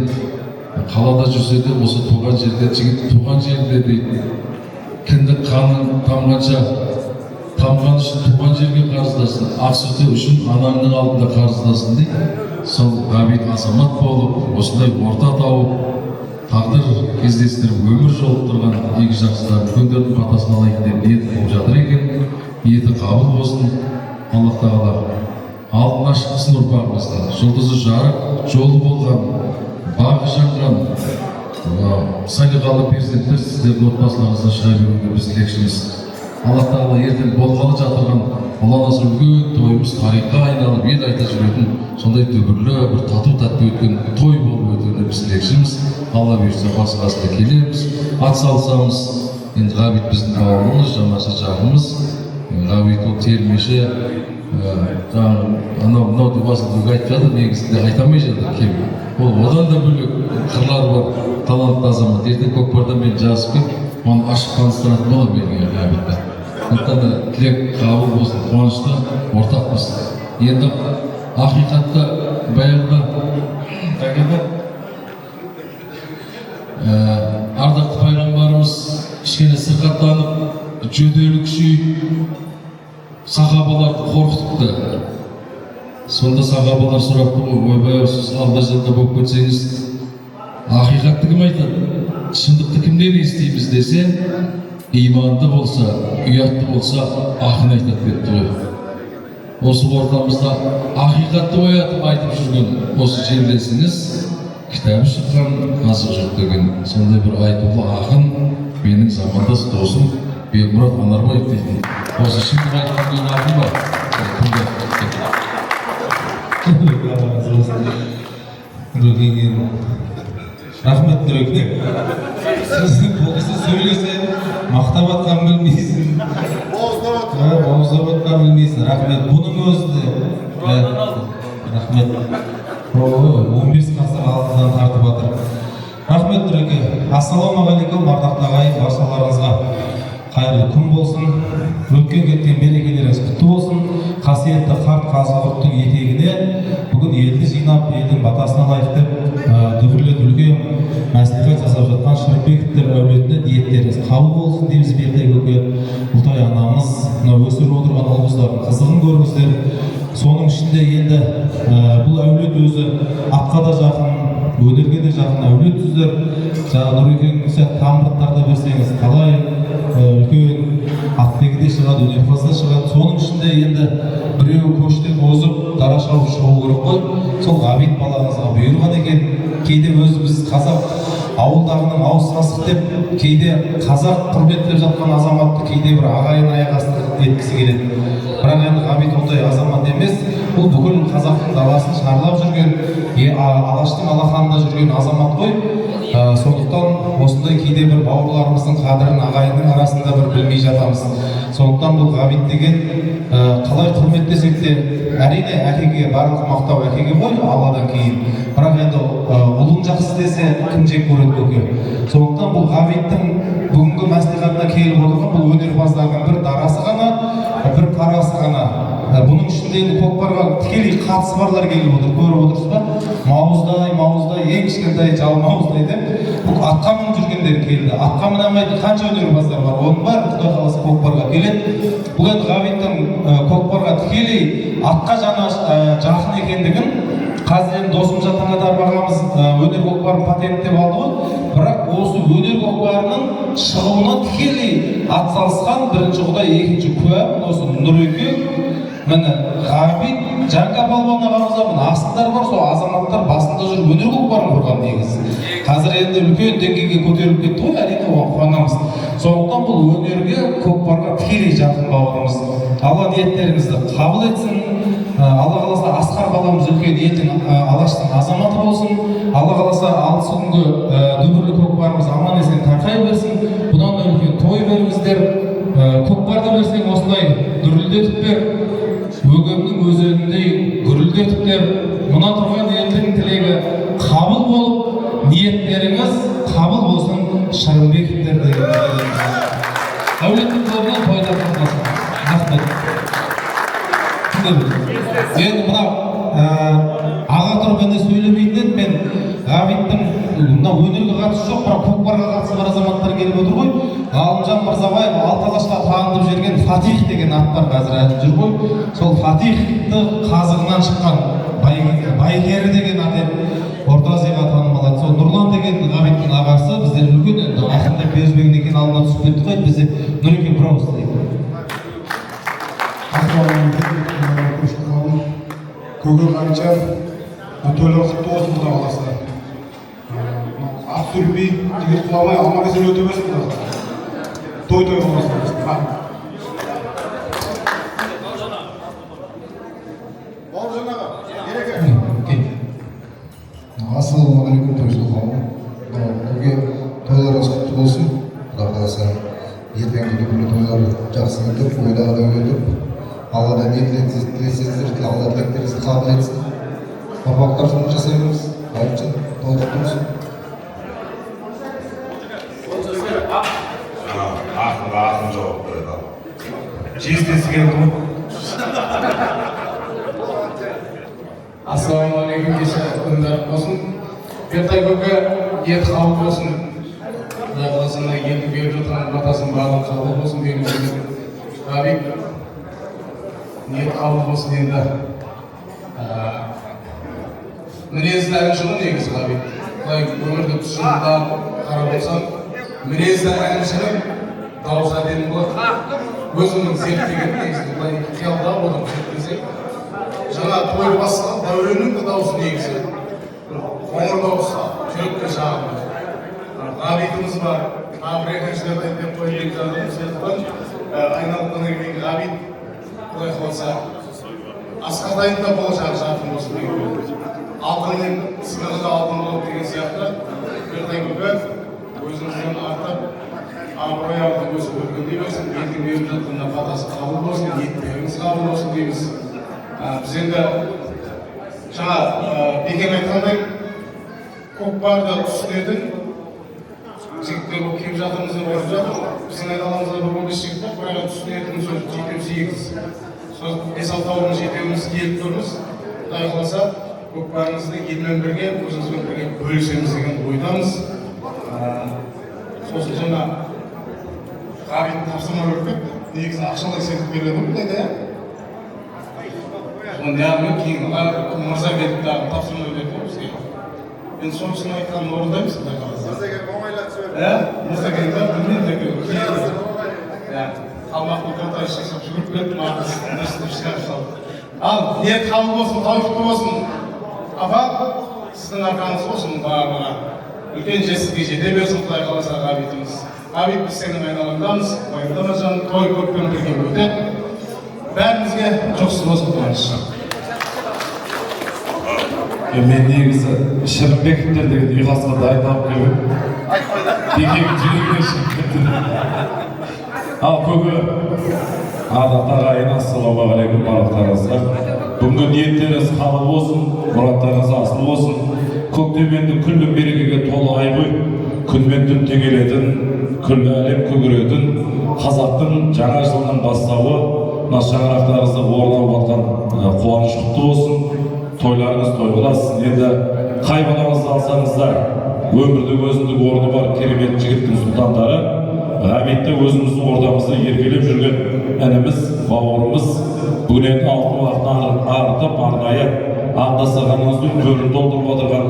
қалада жүрсе де, осы туған жерде, жігіт туған жерде дейді, кіндік қаның тамғанша тамған үшін туған жерге қарыздасын, ақ сүті үшін анаңның алдында қарыздасын дейді. Сол ғабит азамат болып, осындай орта тауып, тағдыр кездестіріп, өмір жолықтырған игі жақсылар үлкендердің батасын алайын деп ниет болып жатыр екен. Ниеті қабыл болсын. Аллах тағала алтын ашқысын ұрпағымызға, жұлдызы жарық, жолы болған, бағы жанған, салиқалы перзенттер сіздердің отбасыларыңыздан шыға беруге біз тілекшіміз. Аллах тағала ертең болғалы жатырған ұланасы үлкен тойымыз тарихқа айналып, ел айта жүретін сондай дүбірлі, бір тату-тәтті өткен той болып өтуіне біз тілекшіміз. Алла бұйырса басы-қасында келеміз, ат салсамыз. Енді Ғабит біздің бауырымыз, жамашы жағымыз. Ғабит ол термеші, анау деп басында айтып жатыр, негізінде айтамай жатыр кем. Ол одан да бөлек қырлары бар талантты азамат. Ертең көкпарда мен жазып кеп, оны ашық таныстыратын болады менің Ғабитті. Сондықтан да тілек қабыл болсын, қуанышты ортақпыз. Енді ақиқатта баяғыда ардақты пайғамбарымыз кішкене сырқаттанып, жөтелі күшейіп, сахабаларды қорқытыпты. Сонда сахабалар сұрапты ғой, ойбай, сіз алда-жалда болып кетсеңіз, ақиқатты кім айтады? Шындықты кімден естейміз десе, иманды болса, ұятты болса, ақын айтады депті ғой. Осы ортамызда ақиқатты оятып айтып жүрген осы жерлесіңіз, кітабы шыққан қазық жоқ деген сондай бір айтулы ақын, менің замандас досым Бекмұрат Анарбаев дейтін. Осы шындық айтқан деген ақын ба? Рахмет Нұрекне. Сіз сөйлесе, мақтап атқан білмейсің. Бауыздап атқан білмейсің. Рахмет. Бұның өзі де. Рахмет. 15 ғасыр алдынан тартып атыр. Рахмет Нұреке. Ассалаумағалейкум, ардақты ағайын, баршаларыңызға қайырлы күн болсын. Өткен кеткен мерекелеріңіз құтты болсын. Қасиетті қарт қазығұрттың етегіне бүгін елді жинап, елдің батасына лайық деп дүбірлеп үлкен мәслихат жасап жатқан Шырымбековтер әулетіне ниеттеріңіз қабыл болсын дейміз. Бертай көке, Ұлтай анамыз, мына өсіріп отырған ұл-қыздардың қызығын көріңіздер. Соның ішінде енді бұл әулет өзі атқа да жақын, өнерге де жақын әулет сөздер. Жаңа Нұрекең сияқты тамыраттарда берсеңіз қалай үлкен атбегі де шығады, өнерпаз да шығады. Соның ішінде енді біреуі көштен озып дара шауып шығу керек қой. Сол Ғабит балаңызға бұйырған екен. Кейде өзіміз қазақ ауылдағының ауыз сасық деп, кейде қазақ құрметтеп жатқан азаматты кейде бір ағайын аяқ астына еткісі келеді. Бірақ енді Ғабит ондай азамат емес. Бұл бүкіл қазақтың даласын шарлап жүрген, Алаштың алақанында жүрген азамат қой. Сондықтан осындай кейде бір бауырларымыздың қадірін ағайынның арасында бір білмей жатамыз. Сондықтан бұл ғабит деген қалай құрметтесек те, әрине әкеге барлық мақтау әкеге ғой, Алладан кейін. Бірақ енді ұлың жақсы десе кім жек көреді көке. Сондықтан бұл ғабиттің бүгінгі мәслихатына келіп отырған бұл өнерпаздардың бір дарасы ғана, бір парасы ғана. Бұның ішінде енді көкпарға тікелей қатысы барлар келіп отыр, көріп отырсыз ба? Мауыздай, ең кішкентай жалмауыздай деп бұл атқа мініп жүргендер келді. Атқа мінамайтын қанша өнерпаздар бар, оның бәрі Құдай қаласа көкпарға келеді. Бұл енді ғабиттің көкпарға тікелей атқа жақын екендігін қазір енді Досымжан Таңатаров ағамыз өнер көкпарын патенттеп алды ғой. Бірақ осы өнер көкпарының шығуына тікелей атсалысқан бірінші Құдай, екінші куә осы Нұреке. Міне ғабит Жанка палуан ағамызда міне асылдар бар, сол азаматтар басында жүріп өнер көкпарын құрған негізі. Қазір енді үлкен деңгейге көтеріліп кетті ғой, әрине оған қуанамыз. Сондықтан бұл өнерге көкпарға тікелей жақын бауырымыз. Алла ниеттеріңізді қабыл етсін. Алла қаласа Асқар баламыз үлкен елдің Алаштың азаматы болсын. Алла қаласа 6 күнгі дүбірлі көкпарымыз аман есен тарқай берсін. Бұдан да үлкен той беріңіздер. Көкпарды берсең осылай дүрілдетіп бер. Өгемнің өзеніндей гүрілдетіптер. Мұна тұрған елдің тілегі қабыл болып, ниеттеріңіз қабыл болсын. Шырынбековтер деген әулеттің тобынан тойда қатынасın. Рахмет. Енді мына аға тұрып енді сөйлемейді, мен ғабиттің мына өнерге қатысы жоқ, бірақ көкпарға қатысы бар азаматтар келіп отыр ғой. Ғалымжан Мырзабаев Алталашқа танытып жүрген Фатих деген аттар қазір айтып жүр ғой. Сол Фатихты қазығынан шыққан Байгері деген ат Орта Азияға танымалады. Сол Нұрлан деген ғабиттің ағасы біздер үлкен енді ақындап берізбеген екен алдына түсіп кетті ғой. Бізде Нұреке бұрау істейді. Көке Ғабитжан, тойлар құтты болсын Құдай қаласа. Ат сүрпей, жігіт құламай, аман есен өте берсін Құдай қаласа. Той болсын. Бауыржан аға, ереке. Ассалаумағалейкум тойшыл қауым. Көке тойларыңыз құтты болсын. Құдай қаласа ертеңгі күні тойлар жақсы өтіп, ойлағыдай өтіп, Алладан не тілесеңіздер, Алла тілектеріңізді қабыл етсін. Ұрпақтар соны жасаймыз. Ғабитжан, той құтты болсын. Ақын жауап береді. Жездесі келді ғой. Ассалаумағалейкум, кеше күндар болсын. Бертай көке ет қабыл болсын. Құдай қаласа елді беріп жатқан батасын барлығы қабыл болсын деген Ғабит ниет қабыл болсын енді. Мінезді әнші ғой негізі Ғабит. Құдай өмірді тұшында қарап болсам, мінезді әншінің дауыс әдемі болады. Өзімнің зерттеген негізі былай қиялдап отырып зерттесек, жаңа той басқан Дәуреннің де дауысы негізі қоңыр дауысы, жүрекке жағымды. Ғабитіміз бар, тағы бір екіншілерді деп қойып жатырмыз. Айналықтан келген Ғабит, Құдай қаласа Асқардайын да болашағы жарқын болсын деген. Алтынның сынығы да алтын болып деген сияқты Бертай көке өзіңізден артып, абырой алып өсіп өркендей берсін, елдің беріп жатқанына батасы қабыл болсын, ниеттеріңіз қабыл болсын дейміз. Біз енді жаңа бекем айтқандай көкпарды түсінетін жігіттер болып келіп жатырмыз деп айтып жатыр. Біздің айналамызда бір 15 жігіт бар, бірақ түсінетін сөз жетеу 8. Сол 5-6 жетеуіміз келіп тұрмыз. Құдай қаласа көкпарыңызды елмен бірге, өзіңізбен бірге бөлісеміз деген ойдамыз. Сосын жаңа Ғабит тапсырма беріп, негізі ақшалай сетіп береді бұндайда, иә? Соны яғымен кейін Мырза келіп тапсырма берді бізге. Енді сонысын айтқанын орындаймыз, Құдай қаласа. Мырза келіп оңайлатып жіберді. Мырза келіп білмейді. Қалмақтың қортай шықсып жүгіріп кетті, мағыз нәрсені шығарып салды. Ал ниет қабыл болсын, той құтты болсын. Апа, сіздің арқаңыз болсын барлығы. Үлкен жетістікке жете берсін Құдай қаласа Ғабитіміз. Ғабит, біз сенің айналаңдамыз, Рамазан той көппен бірге өтеді. Бәрімізге жақсы болсын қуаныш. Мен негізі Шырымбековтер деген ұйқасқа дайындалып келдім. Екеуі жүрегіне Шырымбектер. Ал көгі ардақты ағайын, ассалаумағалейкум барлықтарыңызға. Бүгінгі ниеттеріңіз қабыл болсын, мұраттарыңыз асыл болсын. Көктеменді күллі берекеге толы ай ғой, күнмен түн тегелетін, күллі әлем көгеретін, қазақтың жаңа жылының бастауы, мына шаңырақтарыңызды орнап жатқан қуаныш құтты болсын. Тойларыңыз той боласын. Енді қай балаңызды алсаңыздар, өмірде өзіндік орны бар керемет жігіттің сұлтандары, ғабитте өзіміздің ордамызда еркелеп жүрген ініміз, бауырымыз, бүгін енді алтын уақытын ағытып, арнайы ақ-дастарханыңыздың төрін толтырып отырған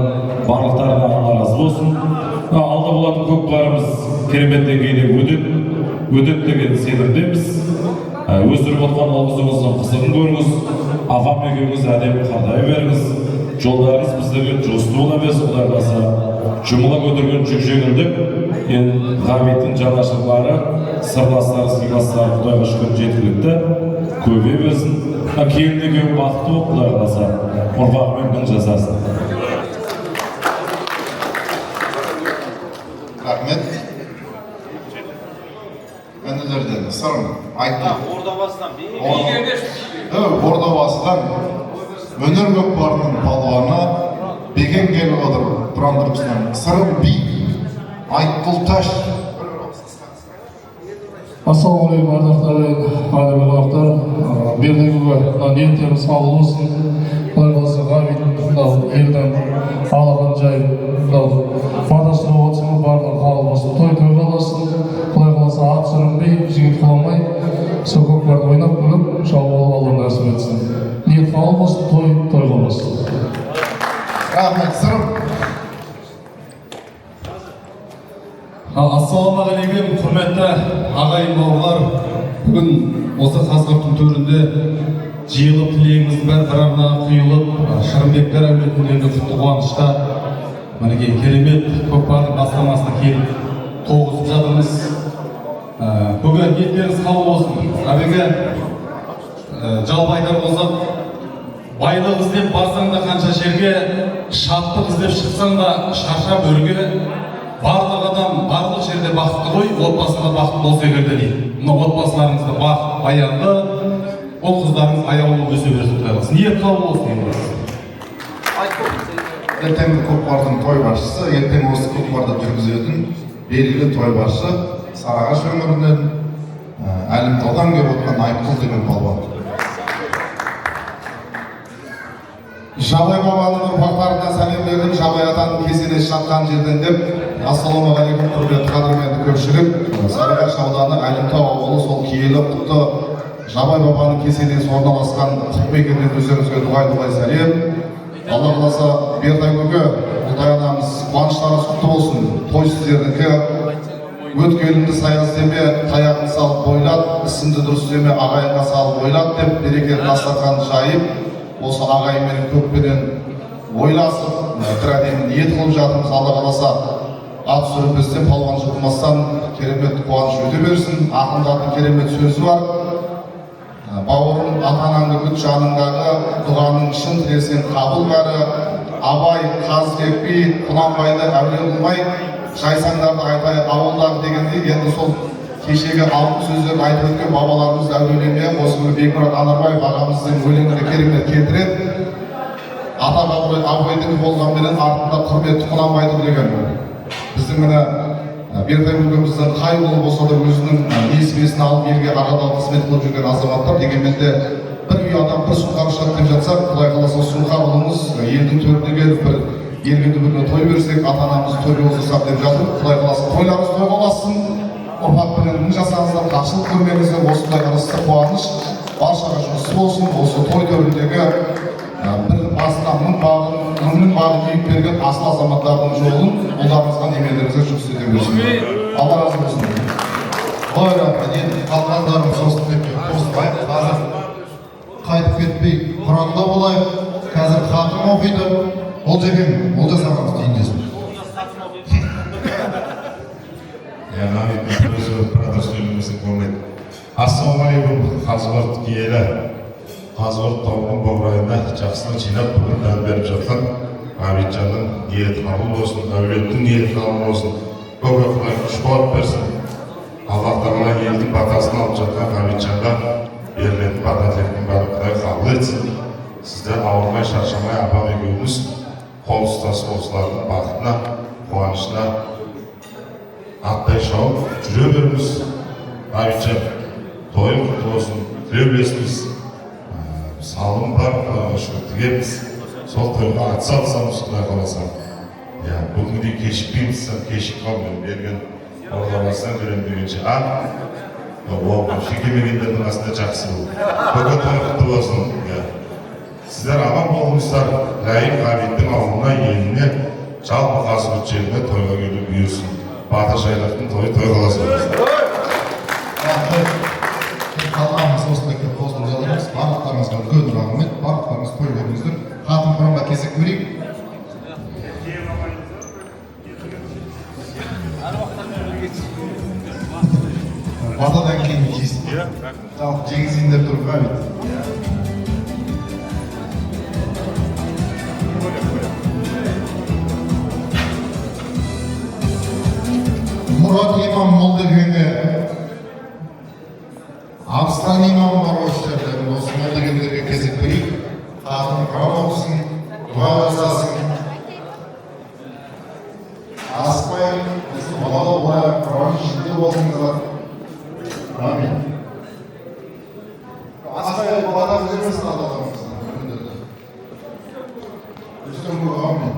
барлықтарына алла разы болсын. Алда болатын көкпарымыз керемет деңгейде өтеді деген сенімдеміз. Өздіріп отқан ұл-қызыңыздың қызығын көріңіз, ағам екеуіңіз әдемі қардай беріңіз, жолдарыңыз біздерге жосты бола берсін. Құдай қаласа жұмыла көтерген жүк жеңілдеп, енді ғабиттің жанашырлары, сырластары, сыйластары Құдайға шүкір жеткілікті, көбейе берсін. Келін екеуі бақытты болып, Құдай қаласа ұрпағымен күн жасасын. Рахмет. Інілерден сырым айтты. Ордабасыдан өнер көкпарының палуаны Бекен келіп отыр Тұран Түркістан. Сырым би Айтқұлташ. Ассалаумағалейкум ардақты қадірлі қонақтар. Бердегі ниеттеріңіз қабыл болсын. Құдай қаласа ғабиттің елдің алған жай батасын оғатсын барлығы қабыл болсын. Той қаласын. Құдай қаласа ат сүрінбей, жігіт құламай, сол көкпарды ойнап күліп, шауып алу нәсіп етсін. Ниет қабыл болсын, той болсын. Рахмет, сырым. Ассалаумағалейкум, құрметті ағайын бауырлар. Бүгін осы қазғырттың төрінде жиылып тілегіміздің бәрі бір-біріне құйылып, Шырымбектер әулетіндегі құтты қуанышта мінекей керемет көкпардың бастамасына келіп тоғысып жатырмыз. Бүгін ниеттеріңіз қабыл болсын. Әбеке жалпы айтар болсақ, байлық іздеп барсаң да қанша жерге, шаттық іздеп шықсаң да шаршап өрге, барлық адам барлық жерде бақытты ғой, отбасында бақытты болса егерде дейді. Мына отбасыларыңызда бақыт баянды, ол қыздарыңыз аяулы өсе берсін. Ниет қабыл болсын. Ертеңгі көкпардың той басшысы, ертең осы көкпарды жүргізетін белгілі той басшы Сарыағаш өңірінен Әлімтаудан келіп отқан Айтқұл деген палуан. Жабай бабаның ұрпақтарына сәлем бердім. Жабай атаның кесенесі жатқан жерден деп, ассалаумағалейкум құрметті қадірменді көпшілік. Сарыағаш ауданы Әлімтау ауылы сол киелі құтты Жабай бабаның кесенесі орналасқан құт мекеннен өздеріңізге дұғай сәлем. Алла қаласа Бертай көке, Құлтай анамыз қуаныштарыңыз құтты болсын. Той сіздердікі. Өткелімді саяз деме, таяғын салып бойлат, ісімді дұрыс деме, ағайынға салып бойлат деп, берекелі дастарханды жайып, осы ағайынмен көппенен ойласып, бір әдемі ниет қылып жатырмыз. Алла қаласа ат сүрінбестен, палуан жығылмастан керемет қуаныш өте берсін. Ақындардың керемет сөзі бар. Бауырым ата-анаңды күт, жаныңдағы дұғаның шын тілесен қабыл бәрі. Абай қаз кеппей, Құнанбайды әулие қылмай, жайсаңдарды айтайық ауылдағы дегенде, енді сол кешегі алтын сөздерді айтып өткен бабаларымыз әулиелемей, осы күні Бекмұрат Анарбаев ағамыздың өлеңіне керемет келтіреді. Ата абайдың болғанменен артында құрметті Құнанбайды білген. Біздің міне Бертай көкеміздің қай ұлы болса да өзінің несібесін алып елге ағадал қызмет қылып жүрген азаматтар. Дегенмен де бір үй адам бір сұңқар ұшақ деп жатсақ, Құдай қаласа сұңқар ұлымыз елдің төріне келіп бір елге дүбіріне той берсек, ата-анамыз төре отырсақ деп жатыр. Құдай қаласа тойларыңыз той боласын, ұрпақпенен мың жасаңыздар, тақшылық көрмеңіздер, осындай ырысты қуаныш баршаға жұмысы болсын. Осы той төріндегі бір басына мыңның бағын киіп берген асыл азаматтардың жолын ұлдарыңызға, немелеріңізге жұмыс ете берсін. Алла разы болсын. Ой, рахмет, енді қалғандарым сосын деп қосылайық. Қазір қайтып кетпей Құранда болайық. Қазір хатым оқиды. Ол деген, ол жасағаныз дейіндесін. Ғабиттің өзі біратар сөйлемесін көрмеді. Ассалаумағалейкум, Қазығұрт киелі. Қазығұрт тауының баурайына жақсылық жинап бүгін дән беріп жатқан Ғабитжанның ниеті қабыл болсын, әулеттің ниеті қабыл болсын. Көбі Құдай күш қуат берсін. Аллах Тағала елдің батасын алып жатқан Ғабитжанға берілетін бата-тілектің бәрін Құдай қабыл етсін. Сіздер ауырмай, шаршамай, апам екеуміз қол ұстасып осылардың бақытына, қуанышына аттай шауып жүре беріңіз. Ғабитжан, тойың құтты болсын, жүре білесіңіз. Салым бар, шүкір тігеміз. Сол тойға атсалсамыз, Құдай қаласа. Бүгінгі кешікпейміз, кешік қалмын берген ордаласынан берем дегенше шекемегендердің астында жақсы бұл. Көке той құтты болсын. Сіздер аман болыңыздар. Ләйім Ғабиттің ауылына, еліне, жалпы Қазығұрт жеріне тойға келу бұйырсын. Батыр Жайлақтың тойы той қаласы болсын. Қалғанымыз осында келіп қосылып жатырмыз. Барлықтарыңызға үлкен рахмет. Барлықтарыңыз той көріңіздер. Қатын құрамға кезек берейік. Батадан кейін жейсің. Жалпы жеңізіңдер тұрып Ғабит. Мұрат имам Молдагенге Абстан имам бар осы жерде. Осы Молдагендерге кезек берейік. Қатын құрам оқысын, дуа жасасын. Аспай, біздің балалы болайық, құрам ішінде болыңыздар. Амин. Аспай, бата көзермесін Аллахымыздан. Үстін бұл амин.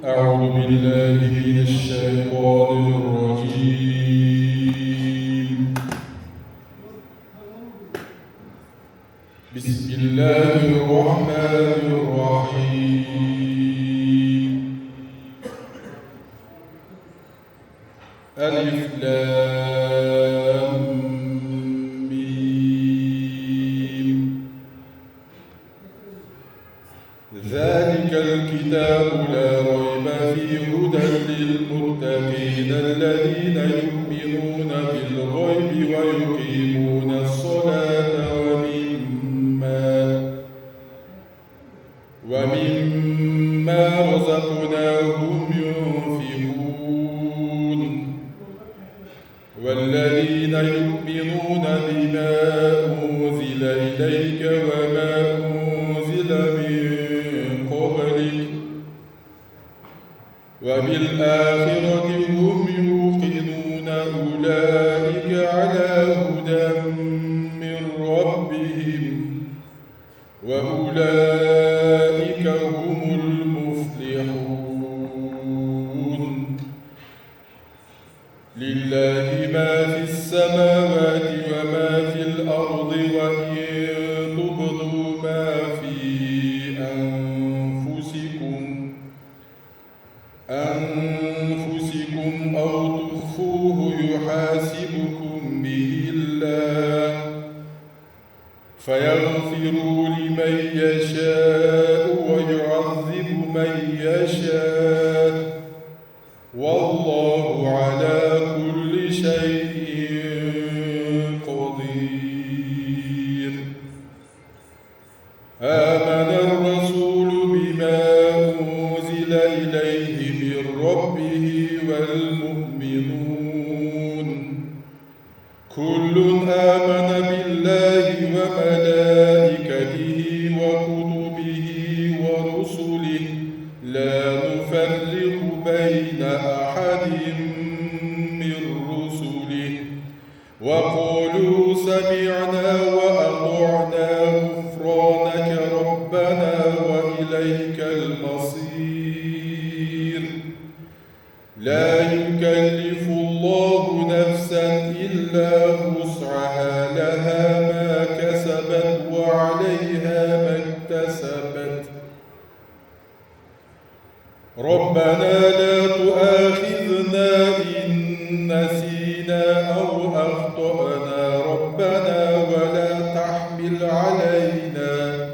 أعوذ بالله من الشيطان الرجيم. بسم الله الرحمن الرحيم. ألف لام ميم. ذلك الكتاب لا ريب فيه هدى للمتقين الذين يؤمنون بالغيب ويقيمون الصلاة ومما رزقناهم ينفقون والذين يؤمنون بما أنزل إليك وما أنزل من قبلك وبالآخرة هم يوقنون أولئك على هدى من ربهم وأولئك هم المفلحون. لله ما في السماوات وما في الأرض وإن تبدوا ما في أنفسكم أو تخفوه يحاسبكم به الله فيغفر لمن يشاء ويعذب من يشاء والله على كل شيء قدير. آمن الرسول بما أنزل إليه من ربه والمؤمنون كل آمن بالله وملائكته وكتبه ورسله لا نفرق بين أحد من رسله وقالوا سمعنا وأطعنا غفرانك ربنا وإليك المصير. تحمل علينا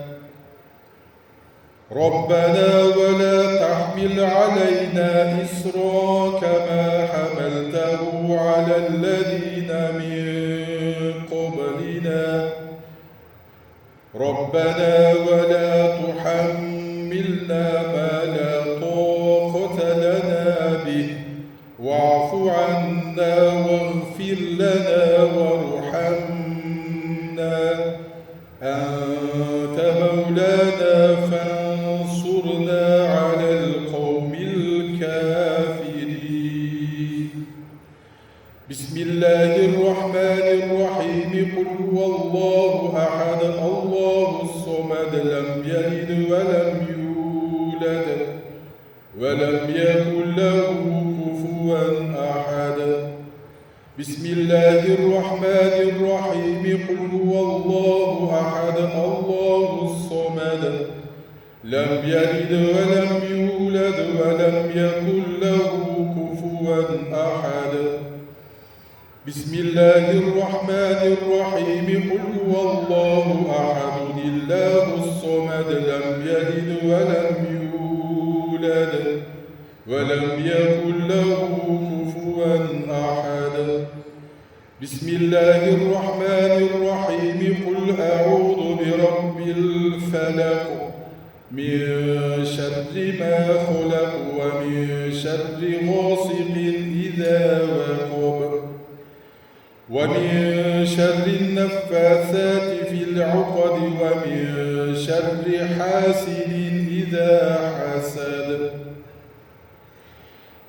ربنا ولا تحمل علينا إصرا كما حملته على الذين من قبلنا ربنا ولا تحملنا ما لا طاقة لنا به واعف عنا واغفر لنا وارحمنا أنت مولانا فانصرنا على القوم الكافرين بسم الله الرحمن الرحيم قل هو الله أحد الله الصمد لم يلد ولم يولد ولم يكن له كفوا أحد بسم الله الرحمن الرحيم قل هو الله أحد الله الصمد لم يلد ولم يولد ولم يكن له كفوا أحد بسم الله الرحمن الرحيم قل هو الله أحد الله الصمد لم يلد ولم يولد ولم يكن له كفوا أحد بسم الله الرحمن الرحيم قل أعوذ برب الفلق من شر ما خلق ومن شر غاسق إذا وقب ومن شر النفاثات في العقد ومن شر حاسد إذا حسد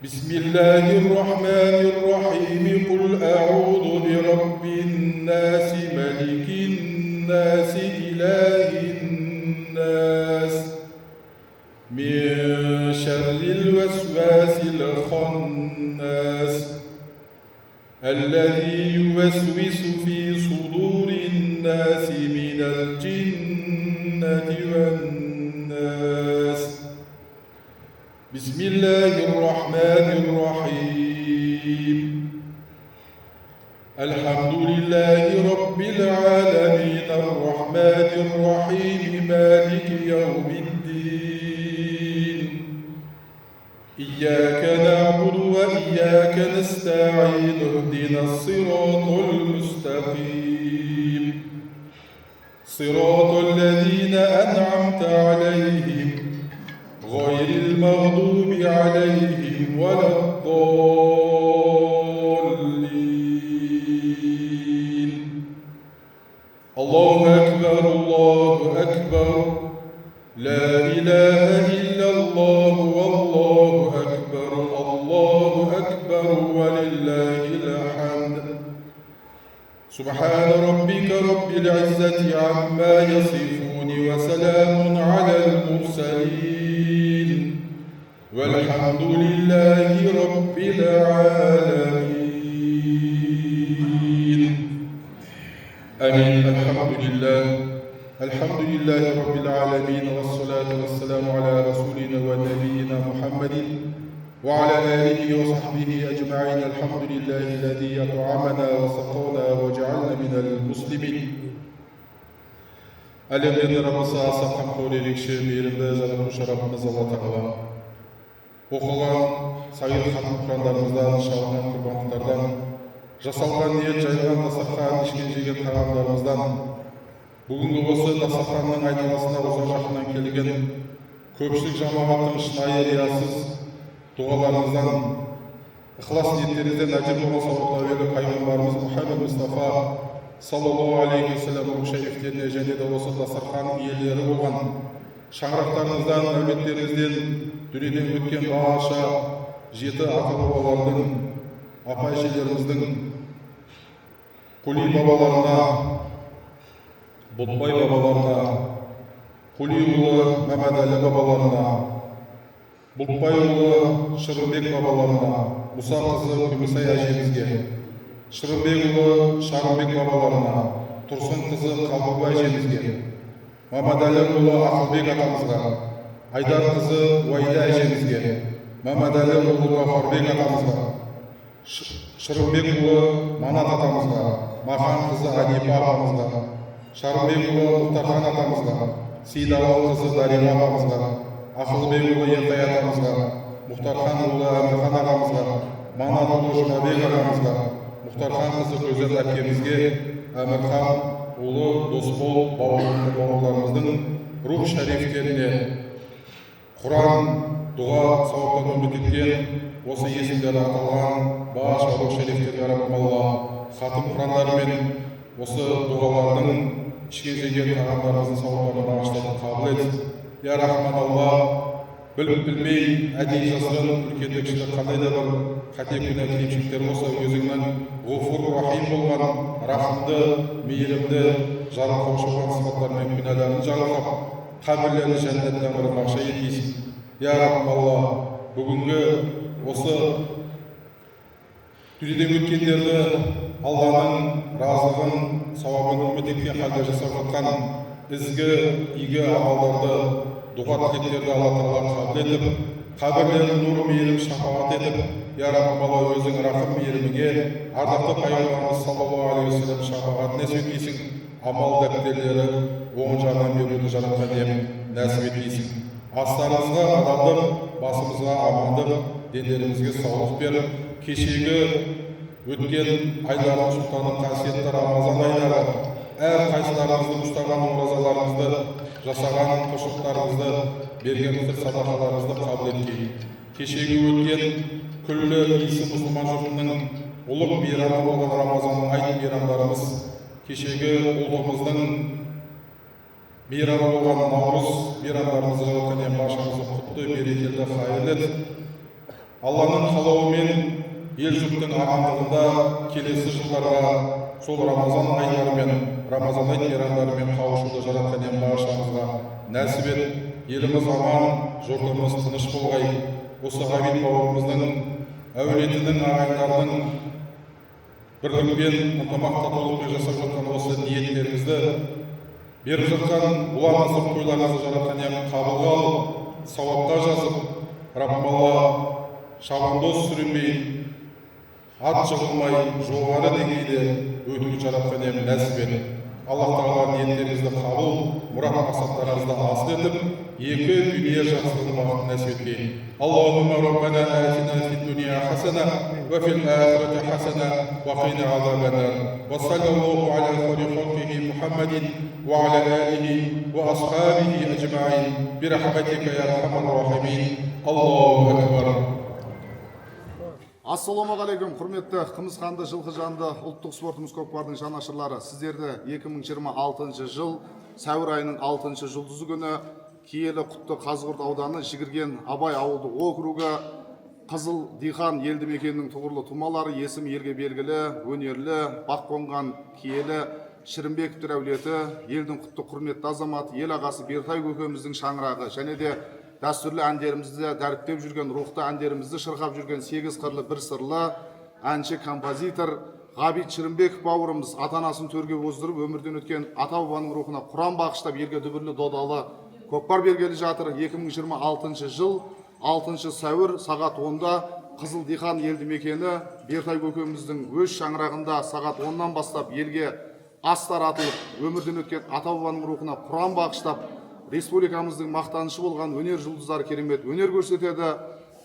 بسم الله الرحمن الرحيم قل أعوذ برب الناس ملك الناس إله الناس من شر الوسواس الخناس الذي يوسوس في صدور الناس من الجنة والناس بسم الله الرحمن الرحيم الحمد لله رب العالمين الرحمن الرحيم مالك يوم الدين إياك نعبد وإياك نستعين اهدنا الصراط المستقيم صراط الذين أنعمت عليهم غير المغضوب عليهم ولا الضالين الله أكبر الله أكبر لا إله إلا الله والله أكبر الله أكبر ولله الحمد سبحان ربك رب العزة عما يصفون وسلام على المرسلين والحمد لله رب العالمين آمين الحمد لله رب العالمين والصلاة والسلام على رسولنا ونبينا محمد وعلى آله وصحبه أجمعين الحمد لله الذي أطعمنا وسقانا وجعلنا من المسلمين Әлемден Раббысы аса қамқор ерекше мейірімді жаратушы Раббымыз Алла Тағала оқылған сайыр хатым құрандарымыздан, шалынған құрбандықтардан, жасалған ниет жайылған дастархан, ішкен жеген тағамдарымыздан, бүгінгі осы дастарханның айналасына ұзақ жақыннан келген көпшілік жамағаттың шынайы риясыз дұғаларыңыздан, ықылас ниеттеріңізден әжір болған сауапты әуелі пайғамбарымыз Мұхаммед Мұстафа саллаллаху алейхи уассалам рух шарифтеріне және де осы дастархан иелері болған шаңырақтарыңыздан, әулеттеріңізден, дүниеден өткен барша жеті ата бабалардың, апа әжелеріміздің, құли бабаларына, Бұтбай бабаларына, Құлиұлы Мәмәдәлі бабаларына, Бұтбайұлы Шырымбек бабаларына, Мұса қызы Күмісай әжемізге, Шырымбекұлы Шарымбек бабаларына, Тұрсын қызы Қалбыбай әжемізге, Мамадәліұлы Ақылбек атамызға, Айдар қызы Уайда әжемізге, Мамадәліұлы Ғафарбек атамызға, Шырымбекұлы Манат атамызға, Махан қызы Анипа апамызға, Шарымбекұлы Мұхтархан атамызға, Сейдалы қызы Дариға апамызға, Ақылбекұлы Ертай атамызға, Мұхтарханұлы Әмірхан ағамызға, Манатұлы Жұмабек ағамызға, Мұхтархан қызы Көзет әпкемізге, Әмірхан ұлы Досбол бауырларымыздың рух шәрифтеріне Құран, дұға, сауаптан үміт еткен, осы есімдері аталған барша рух шәрифтерге рахмалла, хатым Құрандарымен осы дұғалардың ішке жеген тағамдарымыздың сауаптарын бағыштауды қабыл ет. Я Рахман Алла, білмей әдейі жасырын үлкендік кішілік қандай да бір қате күнә кемшіліктер болса өзіңнің ғұфур рахим болған рахымды, мейірімді, жарылқаушы болған сипаттарымен күнәларын жарылқап, қабірлерін жәннаттан бір бақша етейсің. Я Рахман Алла, бүгінгі осы дүниеден өткендерді Алланың разылығын, сауабын үміт еткен халде жасап жатқан ізгі, игі амалдарды, дұға тілектерді Алла Тағала қабыл етіп, қабірлерін нұры мейірім шапағат етіп, Я Рахман өзің рахым мейіріміңе, ардақты пайғамбарымыз саллаллаху алейхи ва саллям шапағат нәсіп етейсің, амал дәптерлері оң жағынан беруді жаратқан ием нәсіп етейсің. Астарымызға адалдық, басымызға амандық, денлерімізге саулық беріп, кешегі өткен айлардың сұлтаны қасиетті Рамазан айлары, әр қайсыларыңыздың ұстаған оразаларыңызды, жасаған құлшылықтарыңызды, берген садақаларыңызды қабыл еткей. Кешегі өткен күллі иісі мұсылман жұртының ұлық мейрамы болған Рамазан айт мейрамдарымыз, кешегі ұлтымыздың мейрамы болған Наурыз мейрамдарымызды жаратқан ием баршамызды құтты, берекелі, қайырлы ет. Алланың қалауымен ел жұрттың амандығында келесі жылдарға сол Рамазан айларымен, Рамазан айт мейрамдарымен қауышуды жаратқан ием баршамызға нәсіп ет. Еліміз аман, жұртымыз тыныш болғай. Осы ғабит бауырымыздың, әулетінің, ағайындардың бірлікпен, ынтымақтастықпен жасап жатқан осы ниеттеріңізді беріп жатқан ұлан-асыр тойларыңызды жаратқан ием қабыл алып, сауапқа жазып, Рахмалла шабандоз сүрінбей, ат жығылмай, жоғары деңгейде өтуді жаратқан ием нәсіп ет. Аллах Тағала ниеттеріңізді қабыл, мұрат мақсаттарыңызды асыл етіп, екі дүние жақсылығын бақытын нәсіп еткей. Аллахумма Раббана атина фид дуния хасана ва фил ахирати хасана ва қина азабан. Ва саллаллаху аля хайри халқихи Мухаммадин ва аля алихи ва асхабихи аджмаин би рахматика я архамар рахимин. Аллаху акбар. Ассалаумағалейкум, құрметті Қымызханды жылқы жанды ұлттық спортымыз көкпардың жанашырлары. Сіздерді 2026 жыл сәуір айының 6 жұлдызы күні Киелі Құтты Қазығұрт ауданы Жігірген Абай ауылды округі Қызыл Дихан елді мекенінің тұғырлы тұмалары есім елге белгілі, өнерлі, бақ қонған Киелі Шірімбектер әулеті, елдің құтты құрметті азамат, ел ағасы Бертай көкеміздің шаңырағы, және де дәстүрлі әндерімізді дәріптеп жүрген, рухты әндерімізді шырқап жүрген 8 қырлы бір сырлы әнші композитор Ғабит Шірімбеков бауырымыз ата-анасын төрге оздырып өмірден өткен ата-бабаның рухына Құран бағыштап елге дүбірлі додалы көкпар бергелі жатыр. 2026 жыл 6 сәуір сағат 10-да Қызыл Дихан елді мекені Бертай көкеміздің өз шаңырағында сағат 10-нан бастап елге ас таратылып өмірден өткен ата-бабаның рухына Құран бағыштап республикамыздың мақтанышы болған өнер жұлдыздары керемет өнер көрсетеді.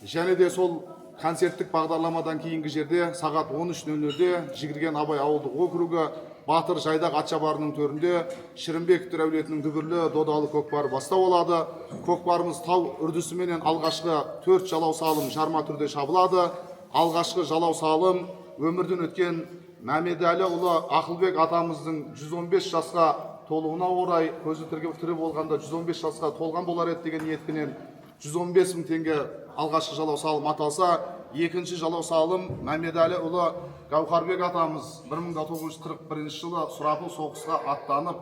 Және де сол концерттік бағдарламадан кейінгі жерде сағат 13:00-де Жігірген Абай ауылдық округі Батыр Жайдақ Атшабарының төрінде Шірімбектер әулетінің дүбірлі додалы көкпары бастау алады. Көкпарымыз тау үрдісіменен алғашқы 4 жалау салым жарма түрде шабылады. Алғашқы жалау салым өмірден өткен Мәмедәліұлы Ақылбек атамыздың 115 жасқа толуына орай көзі тірі болғанда 115 жасқа толған болар еді деген ниетпенен 115 мың теңге алғашқы жалау салым аталса, екінші жалау салым Мәмедәліұлы Гауһарбек атамыз 1941 жылы сұрапыл соғысқа аттанып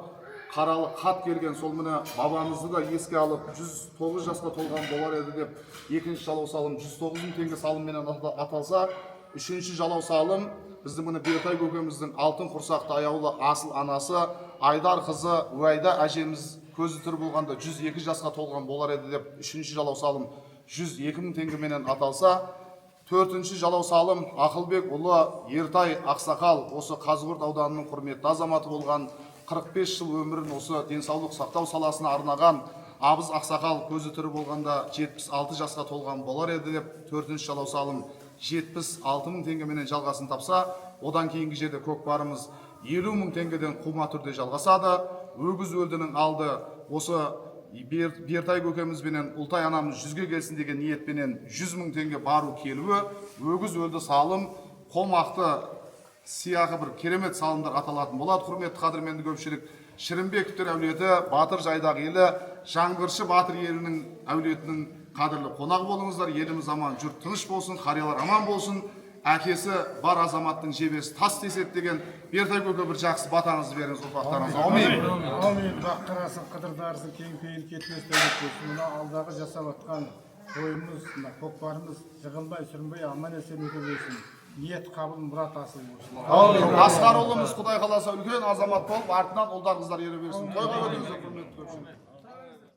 қаралы хат келген, сол міне бабамызды да еске алып 109 жасқа толған болар еді деп екінші жалау салым 109 мың теңге салымменен аталса, үшінші жалау салым біздің міне Бертай көкеміздің алтын құрсақты аяулы асыл анасы Айдар қызы Уайда әжеміз көзі тірі болғанда 102 жасқа толған болар еді деп үшінші жалау салым 102 мың теңгеменен аталса, төртінші жалау салым Ақылбек ұлы Ертай Ақсақал, осы Қазығұрт ауданының құрметті азаматы болған 45 жыл өмірін осы денсаулық сақтау саласына арнаған Абыз Ақсақал көзі тірі болғанда 76 жасқа толған болар еді деп 4-ші жалау салым 76 мың теңгеменен жалғасын тапса, одан кейінгі жерде көкпарымыз 50 мың теңгеден қума түрде жалғасады. Өгіз өлдінің алды осы Бертай көкемізбенен Ұлтай анамыз 100-ге келсін деген ниетпенен 100 мың теңге бару келуі, өгіз өлді салым қомақты сияқы бір керемет салымдар аталатын болады. Құрметті қадірменді көпшілік, Шірімбековтер әулеті, Батыр жайдағы елі, Жаңғыршы Батыр елінің әулетінің қадірлі қонақ болыңыздар. Еліміз аман, жұрт тыныш болсын, қариялар аман болсын. Әкесі бар азаматтың жебесі тас теседі деген Бертай көке бір жақсы батаңызды беріңіз ұрпақтарыңызға. Аумин. Аумин. Бақтарасың, қыдырдарсың, кең пейіл кетмес дәулет. Мына алдағы жасап атқан тойымыз, көкпарымыз жығылмай, сүрінбей, аман есен өте берсін. Ниет қабыл, мұрат асыл болсын. Асқар ұлымыз Құдай қаласа үлкен азамат болып, артынан ұлдарыңыздар ере берсін. Тойға өтіңіздер, құрметті көпшілік.